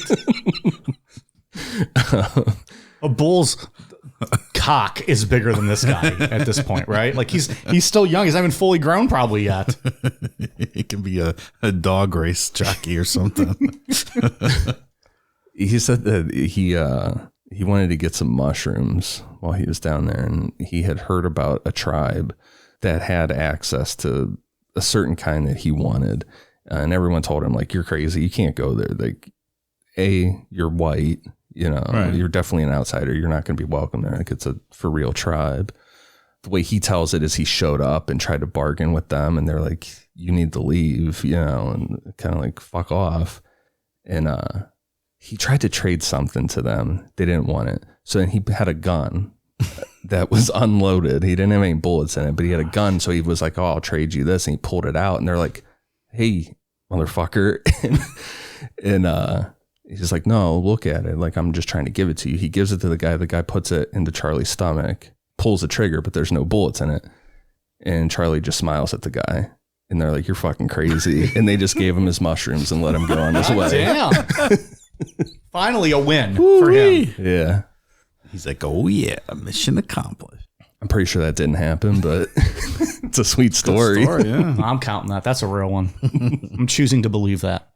A bull's cock is bigger than this guy at this point, right? Like he's still young. He's not even fully grown probably yet. He can be a dog race jockey or something. He said that he wanted to get some mushrooms while he was down there, and he had heard about a tribe that had access to a certain kind that he wanted. And everyone told him, like, you're crazy. You can't go there. Like, you're white, right. You're definitely an outsider. You're not going to be welcome there. Like, it's a for real tribe. The way he tells it is he showed up and tried to bargain with them, and they're like, you need to leave, and kind of like, fuck off. And he tried to trade something to them. They didn't want it. So then he had a gun that was unloaded. He didn't have any bullets in it, but he had a gun. So he was like, oh, I'll trade you this. And he pulled it out, and they're like, hey, motherfucker. and he's just like, no, look at it. Like, I'm just trying to give it to you. He gives it to the guy. The guy puts it into Charlie's stomach, pulls the trigger, but there's no bullets in it. And Charlie just smiles at the guy. And they're like, you're fucking crazy. And they just gave him his mushrooms and let him go on his way. Damn. Finally a win for him. Yeah. He's like, oh, yeah, mission accomplished. I'm pretty sure that didn't happen, but it's a sweet story. Yeah. I'm counting that. That's a real one. I'm choosing to believe that.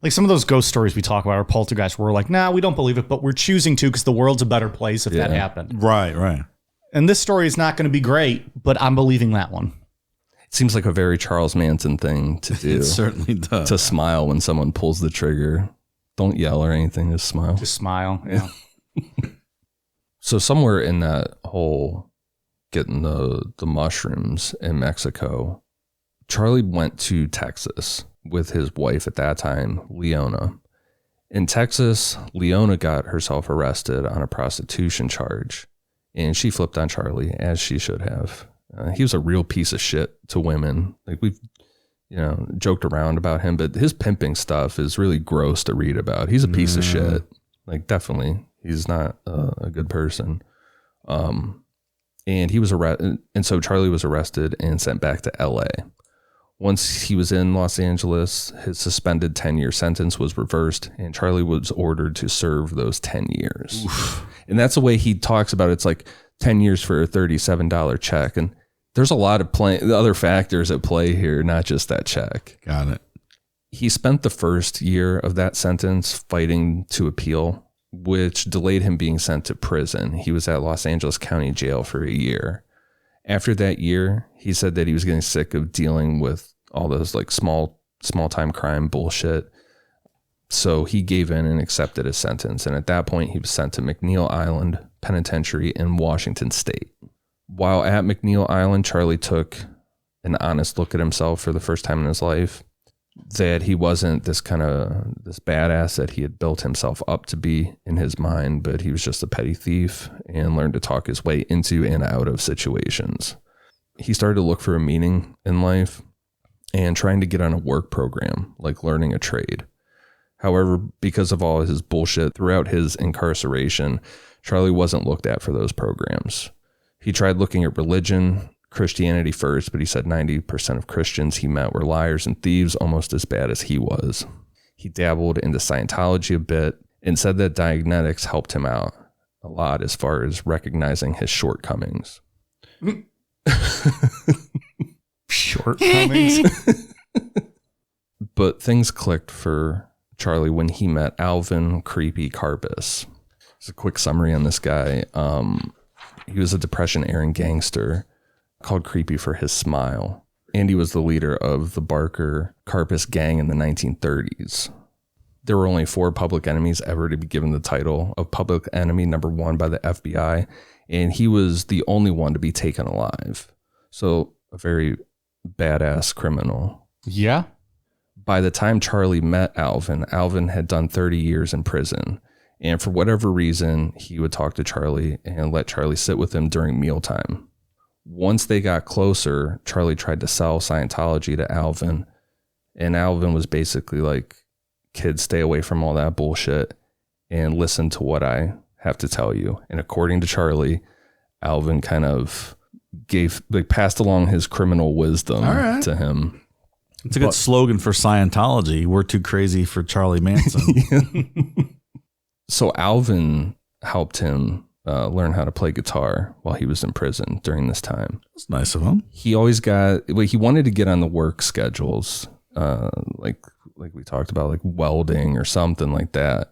Like some of those ghost stories we talk about, or poltergeist, we're like, nah, we don't believe it, but we're choosing to because the world's a better place if that happened. Right. And this story is not going to be great, but I'm believing that one. It seems like a very Charles Manson thing to do. It certainly does. To smile when someone pulls the trigger. Don't yell or anything, just smile. Just smile. Yeah. So somewhere in that whole getting the mushrooms in Mexico, Charlie went to Texas with his wife at that time, Leona. In Texas, Leona got herself arrested on a prostitution charge, and she flipped on Charlie, as she should have. He was a real piece of shit to women. Like, we've joked around about him, but his pimping stuff is really gross to read about. He's a piece of shit. Like, definitely, he's not a good person. And he was arrested, and so Charlie was arrested and sent back to LA. Once he was in Los Angeles, his suspended 10-year sentence was reversed, and Charlie was ordered to serve those 10 years. Oof. And that's the way he talks about it. It's like 10 years for a $37 check. And there's a lot of other factors at play here, not just that check. Got it. He spent the first year of that sentence fighting to appeal, which delayed him being sent to prison. He was at Los Angeles County Jail for a year. After that year, he said that he was getting sick of dealing with all those like small time crime bullshit. So he gave in and accepted his sentence. And at that point, he was sent to McNeil Island Penitentiary in Washington State. While at McNeil Island, Charlie took an honest look at himself for the first time in his life, that he wasn't this badass that he had built himself up to be in his mind, but he was just a petty thief and learned to talk his way into and out of situations. He started to look for a meaning in life and trying to get on a work program, like learning a trade. However, because of all his bullshit throughout his incarceration, Charlie wasn't looked at for those programs. He tried looking at religion, Christianity first, but he said 90% of Christians he met were liars and thieves, almost as bad as he was. He dabbled into Scientology a bit and said that Dianetics helped him out a lot as far as recognizing his shortcomings. Shortcomings? But things clicked for Charlie when he met Alvin Creepy Karpis. Just a quick summary on this guy. He was a Depression-era gangster called Creepy for his smile. And he was the leader of the Barker Karpis gang in the 1930s. There were only 4 public enemies ever to be given the title of public enemy number 1 by the FBI. And he was the only one to be taken alive. So a very badass criminal. Yeah. By the time Charlie met Alvin, Alvin had done 30 years in prison. And for whatever reason, he would talk to Charlie and let Charlie sit with him during mealtime. Once they got closer, Charlie tried to sell Scientology to Alvin. And Alvin was basically like, kids, stay away from all that bullshit and listen to what I have to tell you. And according to Charlie, Alvin kind of passed along his criminal wisdom to him. It's a good slogan for Scientology. We're too crazy for Charlie Manson. So Alvin helped him learn how to play guitar while he was in prison during this time. That's nice of him. He always he wanted to get on the work schedules, like we talked about, like welding or something like that.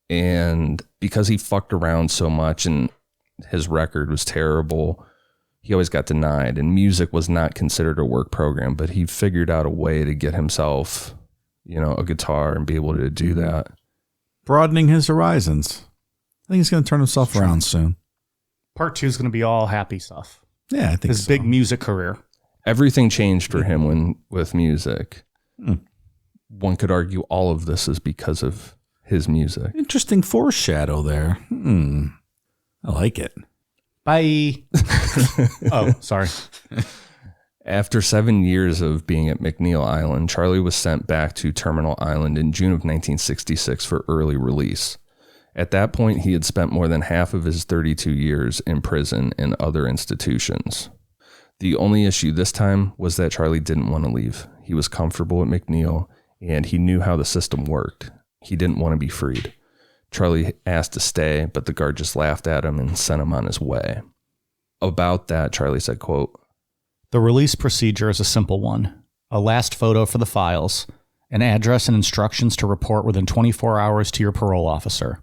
And because he fucked around so much and his record was terrible, he always got denied, and music was not considered a work program, but he figured out a way to get himself, a guitar and be able to do that. Broadening his horizons. I think he's going to turn himself around soon. Part 2 is going to be all happy stuff. Yeah, I think his big music career. Everything changed for him with music. One could argue all of this is because of his music. Interesting foreshadow there. I like it. Bye. Oh, sorry. After 7 years of being at McNeil Island, Charlie was sent back to Terminal Island in June of 1966 for early release. At that point, he had spent more than half of his 32 years in prison and other institutions. The only issue this time was that Charlie didn't want to leave. He was comfortable at McNeil, and he knew how the system worked. He didn't want to be freed. Charlie asked to stay, but the guard just laughed at him and sent him on his way. About that, Charlie said, quote, "The release procedure is a simple one. A last photo for the files, an address and instructions to report within 24 hours to your parole officer.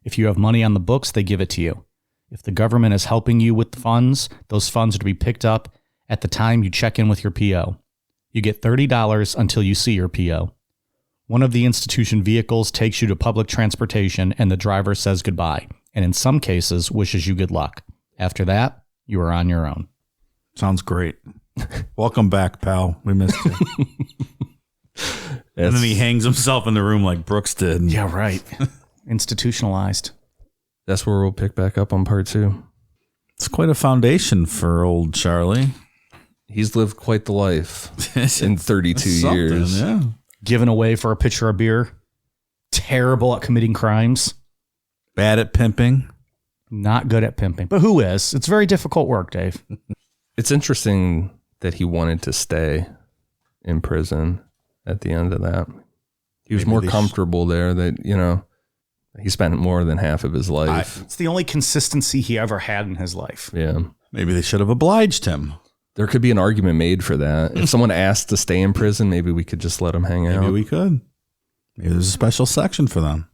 If you have money on the books, they give it to you. If the government is helping you with the funds, those funds are to be picked up at the time you check in with your PO. You get $30 until you see your PO. One of the institution vehicles takes you to public transportation and the driver says goodbye, and in some cases wishes you good luck. After that, you are on your own." Sounds great. Welcome back, pal. We missed you. And then he hangs himself in the room like Brooks did. Yeah, right. Institutionalized. That's where we'll pick back up on part 2. It's quite a foundation for old Charlie. He's lived quite the life in 32 years. Yeah. Given away for a pitcher of beer. Terrible at committing crimes. Bad at pimping. Not good at pimping. But who is? It's very difficult work, Dave. It's interesting that he wanted to stay in prison at the end of that. He was more comfortable there that, he spent more than half of his life. It's the only consistency he ever had in his life. Yeah. Maybe they should have obliged him. There could be an argument made for that. If someone asked to stay in prison, maybe we could just let him hang out. Maybe we could. Maybe there's a special section for them.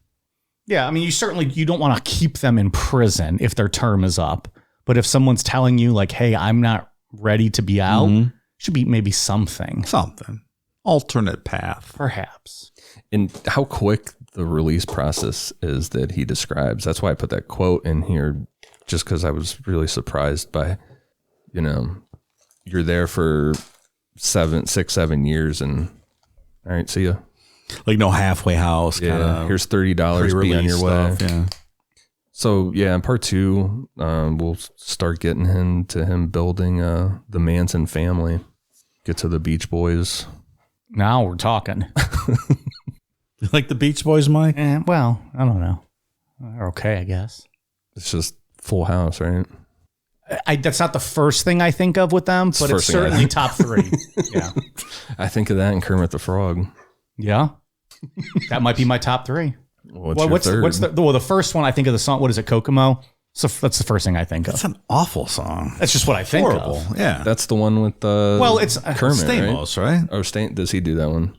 Yeah, I mean, you don't want to keep them in prison if their term is up. But if someone's telling you like, hey, I'm not ready to be out, should be maybe something. Something. Alternate path. Perhaps. And how quick the release process is that he describes. That's why I put that quote in here, just because I was really surprised by, you're there for 6, 7 years and all right, see ya. Like no halfway house. Yeah, here's $30, be on your way. Yeah. So yeah, in part 2, we'll start getting into him building the Manson family. Get to the Beach Boys. Now we're talking. You like the Beach Boys, Mike? Well, I don't know. They're okay, I guess. It's just Full House, right? That's not the first thing I think of with them, but it's certainly top 3. Yeah. I think of that and Kermit the Frog. Yeah. That might be my top 3. What's the first one I think of the song? What is it? Kokomo? So that's the first thing I think of. That's an awful song. That's just what I think Horrible. of. Yeah. That's the one with it's Kermit, Stamos, right? Oh, does he do that one?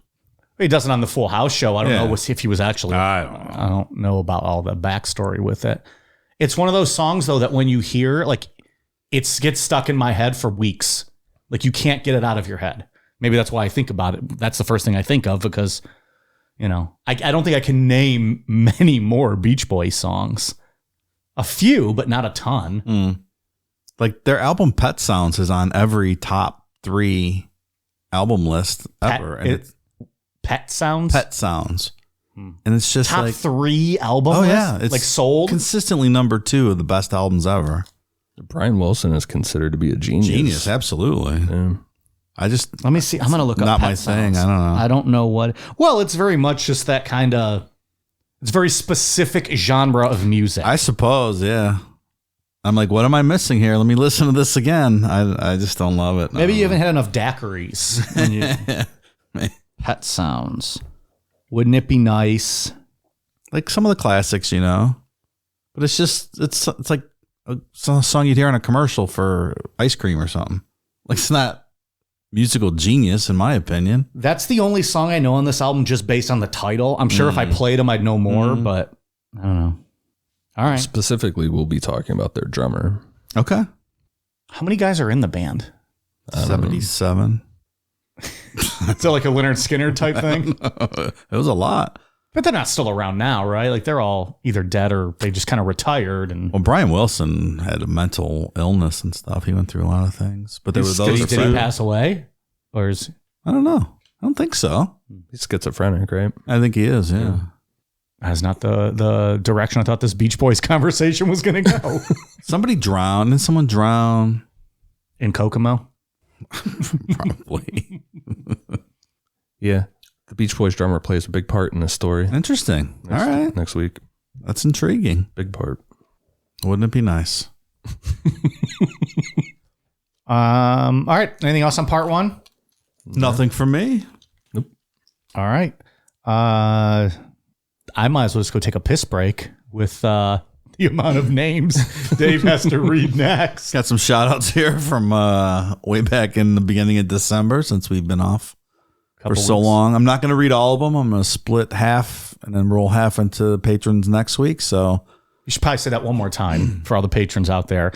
He does it on the Full House show. I don't know if he was actually. I don't know. I don't know about all the backstory with it. It's one of those songs though that when you hear, like, it gets stuck in my head for weeks. Like you can't get it out of your head. Maybe that's why I think about it. That's the first thing I think of because, I don't think I can name many more Beach Boys songs. A few, but not a ton. Like their album Pet Sounds is on every top 3 album list ever. Pet Sounds? Pet Sounds. And it's just top like 3 album list? Yeah. It's like sold? Consistently number 2 of the best albums ever. Brian Wilson is considered to be a genius. Genius, absolutely. Yeah. Let me see. I'm going to look up Not Pet my Sounds. thing. I don't know. I don't know what. Well, it's very much just that kind of. It's very specific genre of music. I suppose, yeah. I'm like, what am I missing here? Let me listen to this again. I just don't love it. Maybe you haven't had enough daiquiris. Pet Sounds. Wouldn't it be nice? Like some of the classics, but it's just it's like a song you'd hear on a commercial for ice cream or something. Like it's not musical genius in my opinion. That's the only song I know on this album just based on the title. I'm sure if I played them I'd know more, but I don't know. All right. Specifically, we'll be talking about their drummer. Okay. How many guys are in the band? 77. Is that like a Leonard Skinner type thing? It was a lot. But they're not still around now, right? Like they're all either dead or they just kind of retired. And Well, Brian Wilson had a mental illness and stuff. He went through a lot of things. But there were those. Did he pass away? Or is I don't know. I don't think so. He's schizophrenic, right? I think he is, yeah. that's not the direction I thought this Beach Boys conversation was going to go. Somebody drowned. Did someone drown? In Kokomo? Probably. Yeah. The Beach Boys drummer plays a big part in this story. Interesting. All right. Next week. That's intriguing. Big part. Wouldn't it be nice? All right. Anything else on part one? Nothing for me. Nope. All right. I might as well just go take a piss break with the amount of names Dave has to read next. Got some shout outs here from way back in the beginning of December since we've been off for so long. I'm not going to read all of them. I'm going to split half and then roll half into patrons next week. So You should probably say that one more time for all the patrons out there.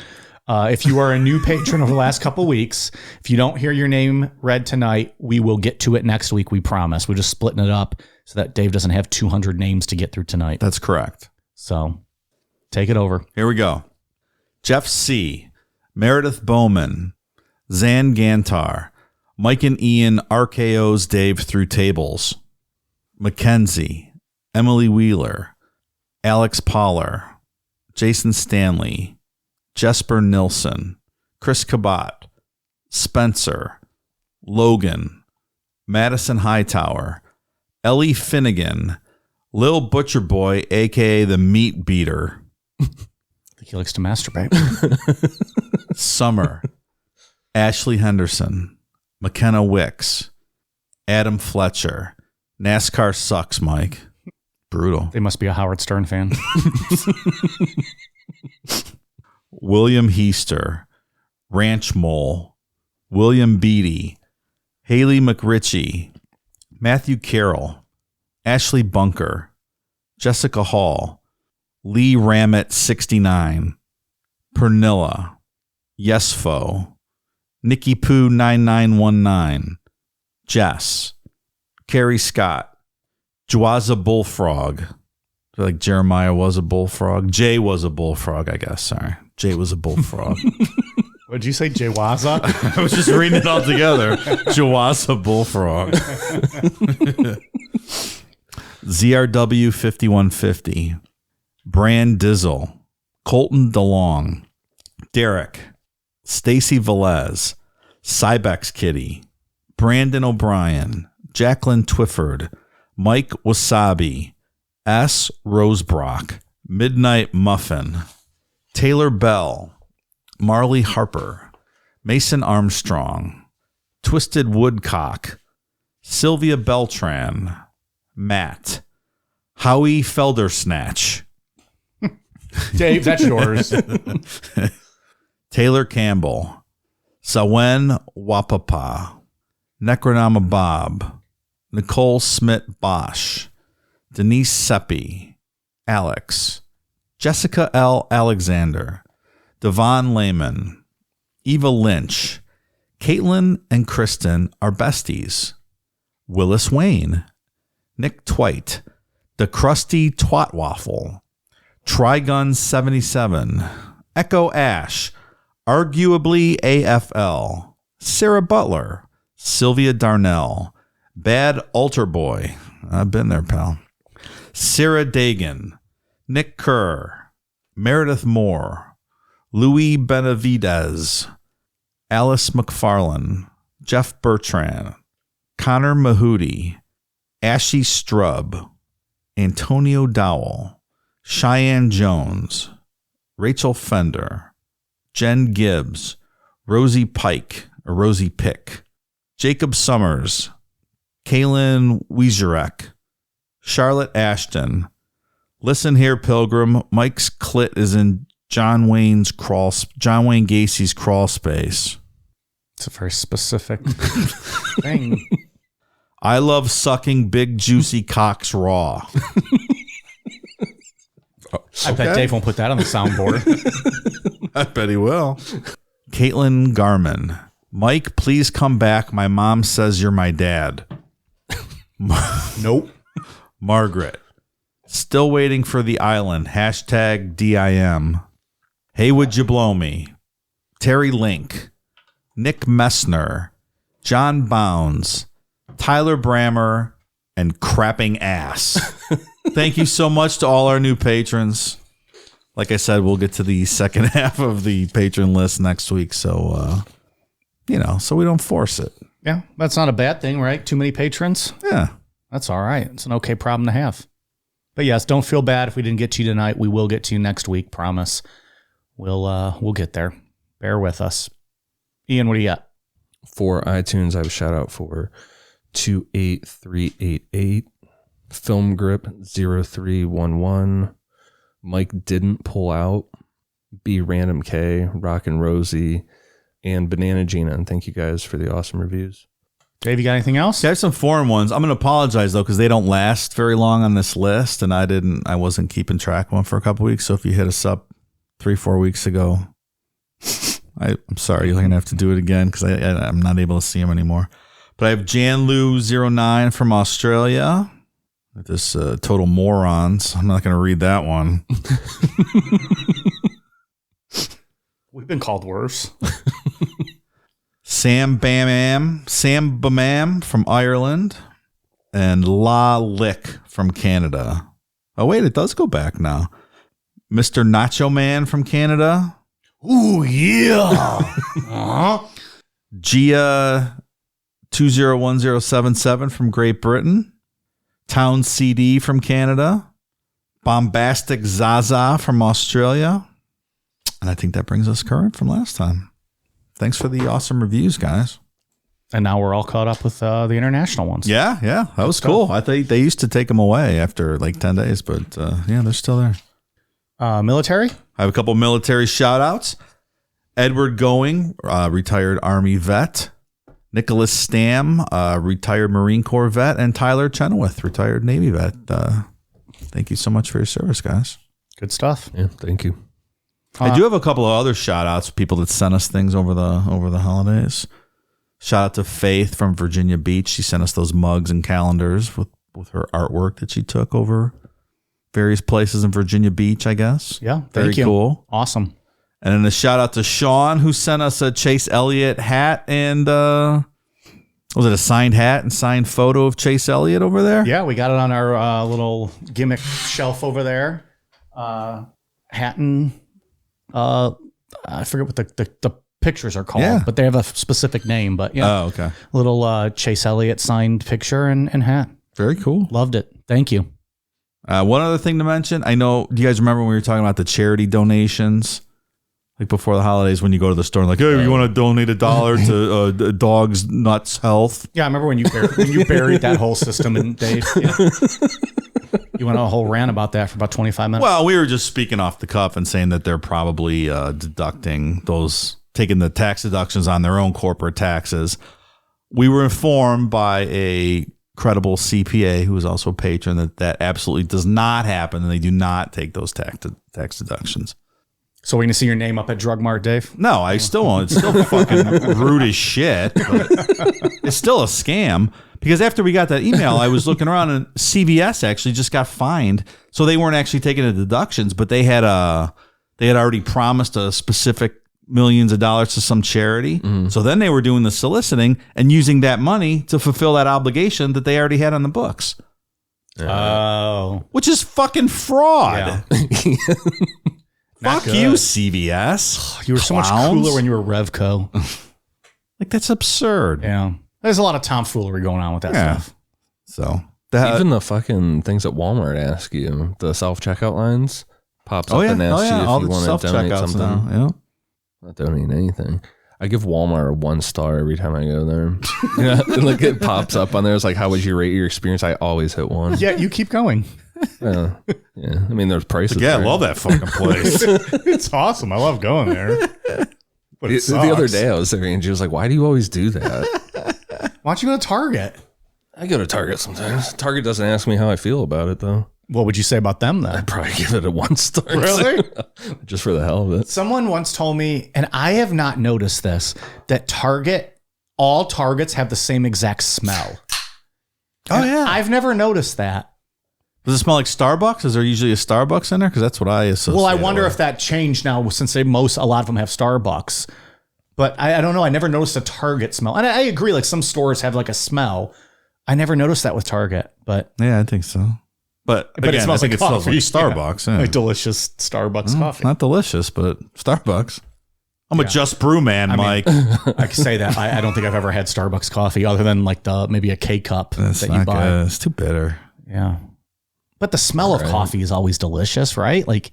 If you are a new patron over the last couple of weeks, if you don't hear your name read tonight, we will get to it next week. We promise. We're just splitting it up so that Dave doesn't have 200 names to get through tonight. that's correct. So take it over. Here we go. Jeff C., Meredith Bowman, Zan Gantar, Mike and Ian RKO's Dave through tables, Mackenzie, Emily Wheeler, Alex Poller, Jason Stanley, Jesper Nilsson, Chris Cabot, Spencer, Logan, Madison Hightower, Ellie Finnegan, Lil Butcher Boy, a.k.a. the Meat Beater, I think he likes to masturbate. Summer, Ashley Henderson, McKenna Wicks, Adam Fletcher, NASCAR sucks, Mike. Brutal. They must be a Howard Stern fan. William Heaster, Ranch Mole, William Beatty, Haley McRitchie, Matthew Carroll, Ashley Bunker, Jessica Hall, Lee Ramett 69, Pernilla, Yesfo, Nikki Poo 9919, Jess, Carrie Scott, Jwaza Bullfrog. I feel like Jeremiah was a bullfrog. Jay was a bullfrog, I guess. Sorry. Jay was a bullfrog. What'd you say, Jwaza? I was just reading it all together. Jwaza Bullfrog. ZRW 5150. Brand Dizzle. Colton DeLong. Derek. Stacy Velez. Cybex Kitty. Brandon O'Brien. Jacqueline Twifford. Mike Wasabi. S. Rosebrock. Midnight Muffin. Taylor Bell. Marley Harper. Mason Armstrong. Twisted Woodcock. Sylvia Beltran. Matt. Howie Feldersnatch. Dave, that's yours. Taylor Campbell. Sawen Wapapa. Necronama Bob. Nicole Smith Bosch. Denise Seppi. Alex. Jessica L. Alexander. Devon Lehman. Eva Lynch. Caitlin and Kristen are besties. Willis Wayne. Nick Twite. The Crusty Twat Waffle. Trigun 77. Echo Ash. Arguably AFL. Sarah Butler. Sylvia Darnell. Bad Altar Boy. I've been there, pal. Sarah Dagan. Nick Kerr. Meredith Moore. Louis Benavidez. Alice McFarlane. Jeff Bertrand. Connor Mahudi. Ashy Strub. Antonio Dowell. Cheyenne Jones. Rachel Fender. Jen Gibbs. Rosie Pike. Or Rosie Pick. Jacob Summers. Kaylin Wiezerek. Charlotte Ashton. Listen here, Pilgrim. Mike's clit is in John Wayne Gacy's crawl space. It's a very specific thing. I love sucking big juicy cocks raw. I bet Dave won't put that on the soundboard. I bet he will. Caitlin Garman. Mike, please come back. My mom says you're my dad. Nope. Margaret. Still waiting for the island. #DIM. Hey, would you blow me? Terry Link. Nick Messner. John Bounds. Tyler Brammer. And Crapping Ass. Thank you so much to all our new patrons. Like I said, we'll get to the second half of the patron list next week. So, so we don't force it. Yeah, that's not a bad thing, right? Too many patrons? Yeah. That's all right. It's an okay problem to have. But yes, don't feel bad if we didn't get to you tonight. We will get to you next week, promise. We'll get there. Bear with us. Ian, what do you got? For iTunes, I have a shout out for 28388, Film Grip 0311, Mike Didn't Pull Out, B Random K, Rockin' Rosie, and Banana Gina. And thank you guys for the awesome reviews. Dave, you got anything else? I have some foreign ones. I'm going to apologize though, because they don't last very long on this list, and I wasn't keeping track of them for a couple weeks. So if you hit us up 3-4 weeks ago, I'm sorry, you're going to have to do it again because I'm not able to see them anymore. But I have Janlu09 from Australia. This total morons. I'm not going to read that one. We've been called worse. Sam Bamam from Ireland, and La Lick from Canada. Oh wait, it does go back now. Mr. Nacho Man from Canada. Ooh yeah. Gia 201077 from Great Britain. Town CD from Canada. Bombastic Zaza from Australia. And I think that brings us current from last time. Thanks for the awesome reviews, guys. And now we're all caught up with the international ones. Yeah, that was cool. I think they used to take them away after like 10 days, but they're still there. Military? I have a couple military shout outs. Edward Going, retired Army vet. Nicholas Stam, retired Marine Corps vet. And Tyler Chenoweth, retired Navy vet. Thank you so much for your service, guys. Good stuff. Yeah, thank you. I do have a couple of other shout outs, people that sent us things over the holidays. Shout out to Faith from Virginia Beach. She sent us those mugs and calendars with her artwork that she took over various places in Virginia Beach, I guess. Yeah, very thank you. Cool. Awesome. And then a shout out to Sean, who sent us a Chase Elliott hat and was it a signed hat and signed photo of Chase Elliott over there? Yeah, we got it on our little gimmick shelf over there. Hatton. I forget what the pictures are called, but they have a specific name. But yeah, oh, okay. Little Chase Elliott signed picture and hat. Very cool. Loved it. Thank you. One other thing to mention. I know. Do you guys remember when we were talking about the charity donations? Like before the holidays, when you go to the store and like, hey, you want to donate $1 to Dog's Nuts Health? Yeah, I remember when you buried that whole system and Dave. Yeah. You went on a whole rant about that for about 25 minutes. Well, we were just speaking off the cuff and saying that they're probably taking the tax deductions on their own corporate taxes. We were informed by a credible CPA who is also a patron that absolutely does not happen, and they do not take those tax deductions. So we're going to see your name up at Drug Mart, Dave? No, I still won't. It's still fucking rude as shit. But it's still a scam. Because after we got that email, I was looking around and CVS actually just got fined. So they weren't actually taking the deductions, but they had already promised a specific millions of dollars to some charity. Mm. So then they were doing the soliciting and using that money to fulfill that obligation that they already had on the books. Oh. Which is fucking fraud. Yeah. Fuck you, CVS. You were so much cooler when you were Revco. Like, that's absurd. Yeah. There's a lot of tomfoolery going on with that stuff. So even the fucking things at Walmart ask you, the self-checkout lines pops up and asks you if you want to donate something. Now, yeah. Not donating anything. I give Walmart a 1 star every time I go there. Yeah, like it pops up on there. It's like, how would you rate your experience? I always hit 1. Yeah, you keep going. Yeah. I mean, there's prices. Yeah, I love that fucking place. It's awesome. I love going there. But the other day I was there and she was like, why do you always do that? Why don't you go to Target? I go to Target sometimes. Target doesn't ask me how I feel about it, though. What would you say about them then? I'd probably give it a 1 star. Really? Just for the hell of it. Someone once told me, and I have not noticed this, that all Targets have the same exact smell. Oh, yeah. I've never noticed that. Does it smell like Starbucks? Is there usually a Starbucks in there? Because that's what I associate. Well, I wonder with. if that changed now since a lot of them have Starbucks. But I don't know. I never noticed a Target smell. And I agree, like some stores have like a smell. I never noticed that with Target. But Yeah, I think so. But again, it smells I think like it smells like coffee. Starbucks. Yeah. like delicious Starbucks coffee. Not delicious, but Starbucks. I'm a Just Brew man, Mike. I can say that. I don't think I've ever had Starbucks coffee other than like maybe a K-cup That's that you not buy. good. It's too bitter. Yeah. But the smell of coffee is always delicious, right? Like,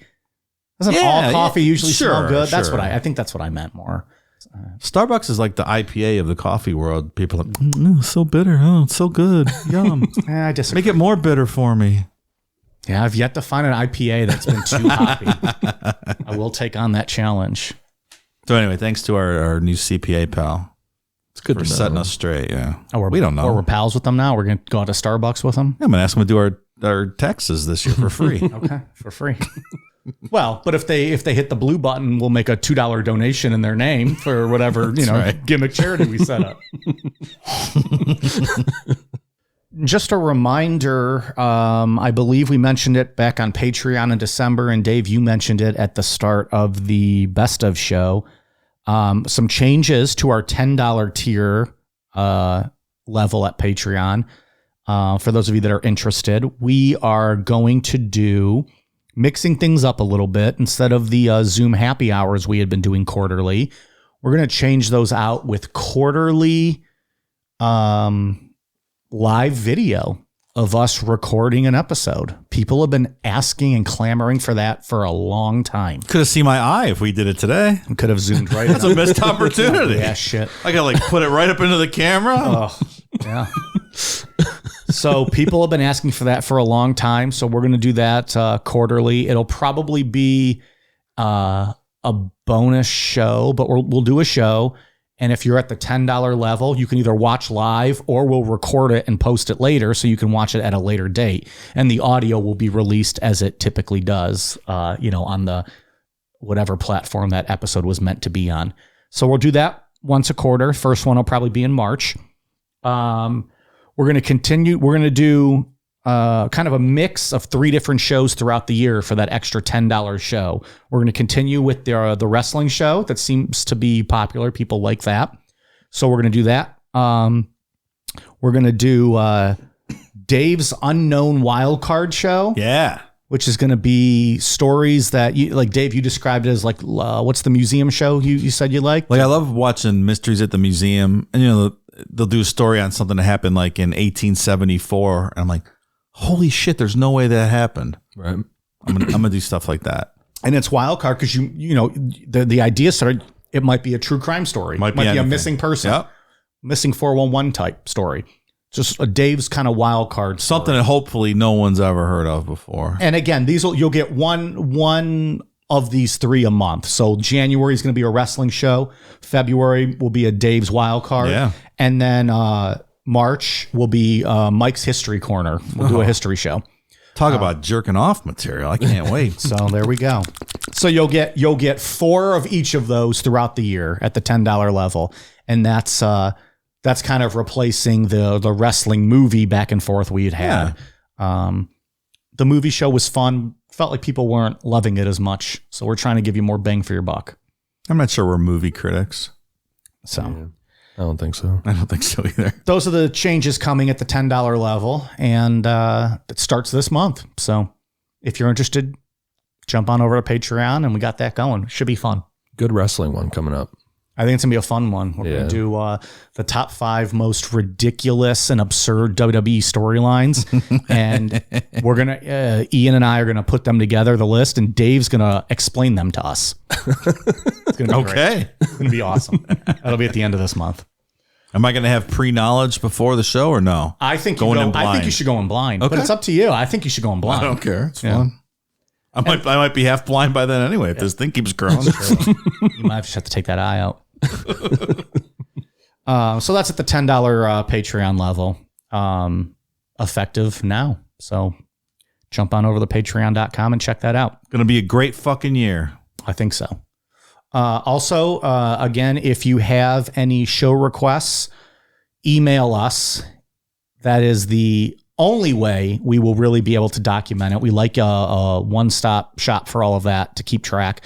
doesn't all coffee usually smell good? That's what I think that's what I meant more. Starbucks is like the IPA of the coffee world. People are like, it's so bitter. Oh, it's so good. Yum. I disagree. Make it more bitter for me. Yeah, I've yet to find an IPA that's been too hoppy. I will take on that challenge. So anyway, thanks to our new CPA pal. It's good for to setting know. us straight. Yeah. Oh, we don't know. Or we're pals with them now. We're going to go out to Starbucks with them. I'm going to ask them to do our taxes this year for free. Okay, for free. Well, but if they hit the blue button, we'll make a $2 donation in their name for whatever gimmick charity we set up. Just a reminder, I believe we mentioned it back on Patreon in December, and Dave, you mentioned it at the start of the Best of show. Some changes to our $10 tier level at Patreon. For those of you that are interested, we are going to do mixing things up a little bit. Instead of the Zoom happy hours we had been doing quarterly, we're going to change those out with quarterly live video of us recording an episode. People have been asking and clamoring for that for a long time. Could have seen my eye if we did it today. Could have zoomed right. That's a missed opportunity. Yeah, shit. I got to put it right up into the camera. Oh, yeah. So people have been asking for that for a long time. So we're going to do that quarterly. It'll probably be a bonus show, but we'll do a show. And if you're at the $10 level, you can either watch live or we'll record it and post it later so you can watch it at a later date. And the audio will be released as it typically does, on the whatever platform that episode was meant to be on. So we'll do that once a quarter. First one will probably be in March. We're going to continue. We're going to do kind of a mix of 3 different shows throughout the year for that extra $10 show. We're going to continue with the wrestling show that seems to be popular. People like that. So we're going to do that. We're going to do Dave's Unknown Wildcard Show. Yeah. Which is going to be stories that you like. Dave, you described it as like, what's the museum show you said you liked? Like, I love watching Mysteries at the Museum, and they'll do a story on something that happened like in 1874, and I'm like, holy shit, there's no way that happened. Right. I'm gonna do stuff like that. And it's wild card because the idea started. It might be a true crime story. Might be a missing person, Yep. missing 411 type story. Just a Dave's kind of wild card story. Something that hopefully no one's ever heard of before. And again, you'll get one of these 3 a month. So January is going to be a wrestling show. February will be a Dave's wild card. Yeah. And then March will be Mike's History Corner. We'll do a history show. Talk about jerking off material. I can't wait. So there we go. So you'll get 4 of each of those throughout the year at the $10 level, and that's kind of replacing the wrestling movie back and forth we had. The movie show was fun. Felt like people weren't loving it as much, so we're trying to give you more bang for your buck. I'm not sure we're movie critics. So Yeah. I don't think so. I don't think so either. those are the changes coming at the $10 level, and it starts this month. So if you're interested, jump on over to Patreon, and we got that going. Should be fun. Good wrestling one coming up. I think it's going to be a fun one. We're going to do the top 5 most ridiculous and absurd WWE storylines. And we're going to, Ian and I are going to put them together, the list, and Dave's going to explain them to us. It's going to be great. It's going to be awesome. That'll be at the end of this month. Am I going to have pre-knowledge before the show or no? I think Going in I think blind. you should go in blind, Okay. but it's up to you. I think you should go in blind. I don't care. It's Yeah. fun. I might be half blind by then anyway if this thing keeps growing. You might just have to take that eye out. So that's at the $10 Patreon level, effective now. So jump on over to patreon.com and check that out. Gonna be a great fucking year. I think so. Also, again, if you have any show requests, email us. That is the only way we will really be able to document it. We like a one-stop shop for all of that to keep track.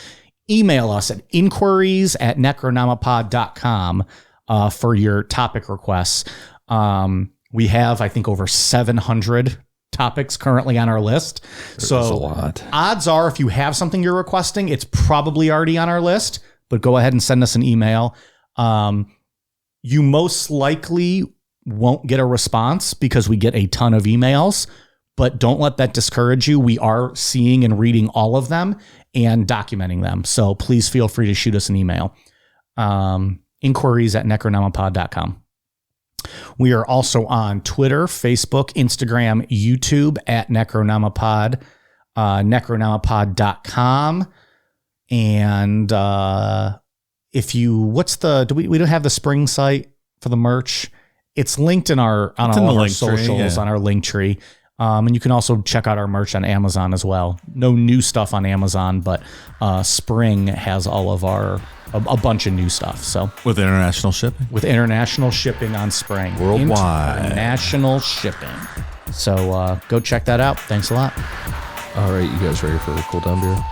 Email us at inquiries@necronomipod.com for your topic requests. We have, I think, over 700 topics currently on our list. There's so a lot. Odds are if you have something you're requesting, it's probably already on our list, but go ahead and send us an email. You most likely won't get a response because we get a ton of emails, but don't let that discourage you. We are seeing and reading all of them and documenting them. So please feel free to shoot us an email. Inquiries@necronomipod.com. We are also on Twitter, Facebook, Instagram, YouTube at Necronomipod, necronomipod.com. And if you, we don't have the spring site for the merch. It's linked in all of our socials on our link tree. And you can also check out our merch on Amazon as well. No new stuff on Amazon, but Spring has all of a bunch of new stuff. So with international shipping? With international shipping on Spring. Worldwide. International shipping. So go check that out. Thanks a lot. All right, you guys ready for a cool down beer?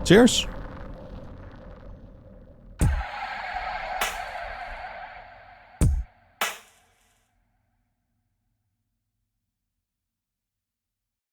Cheers.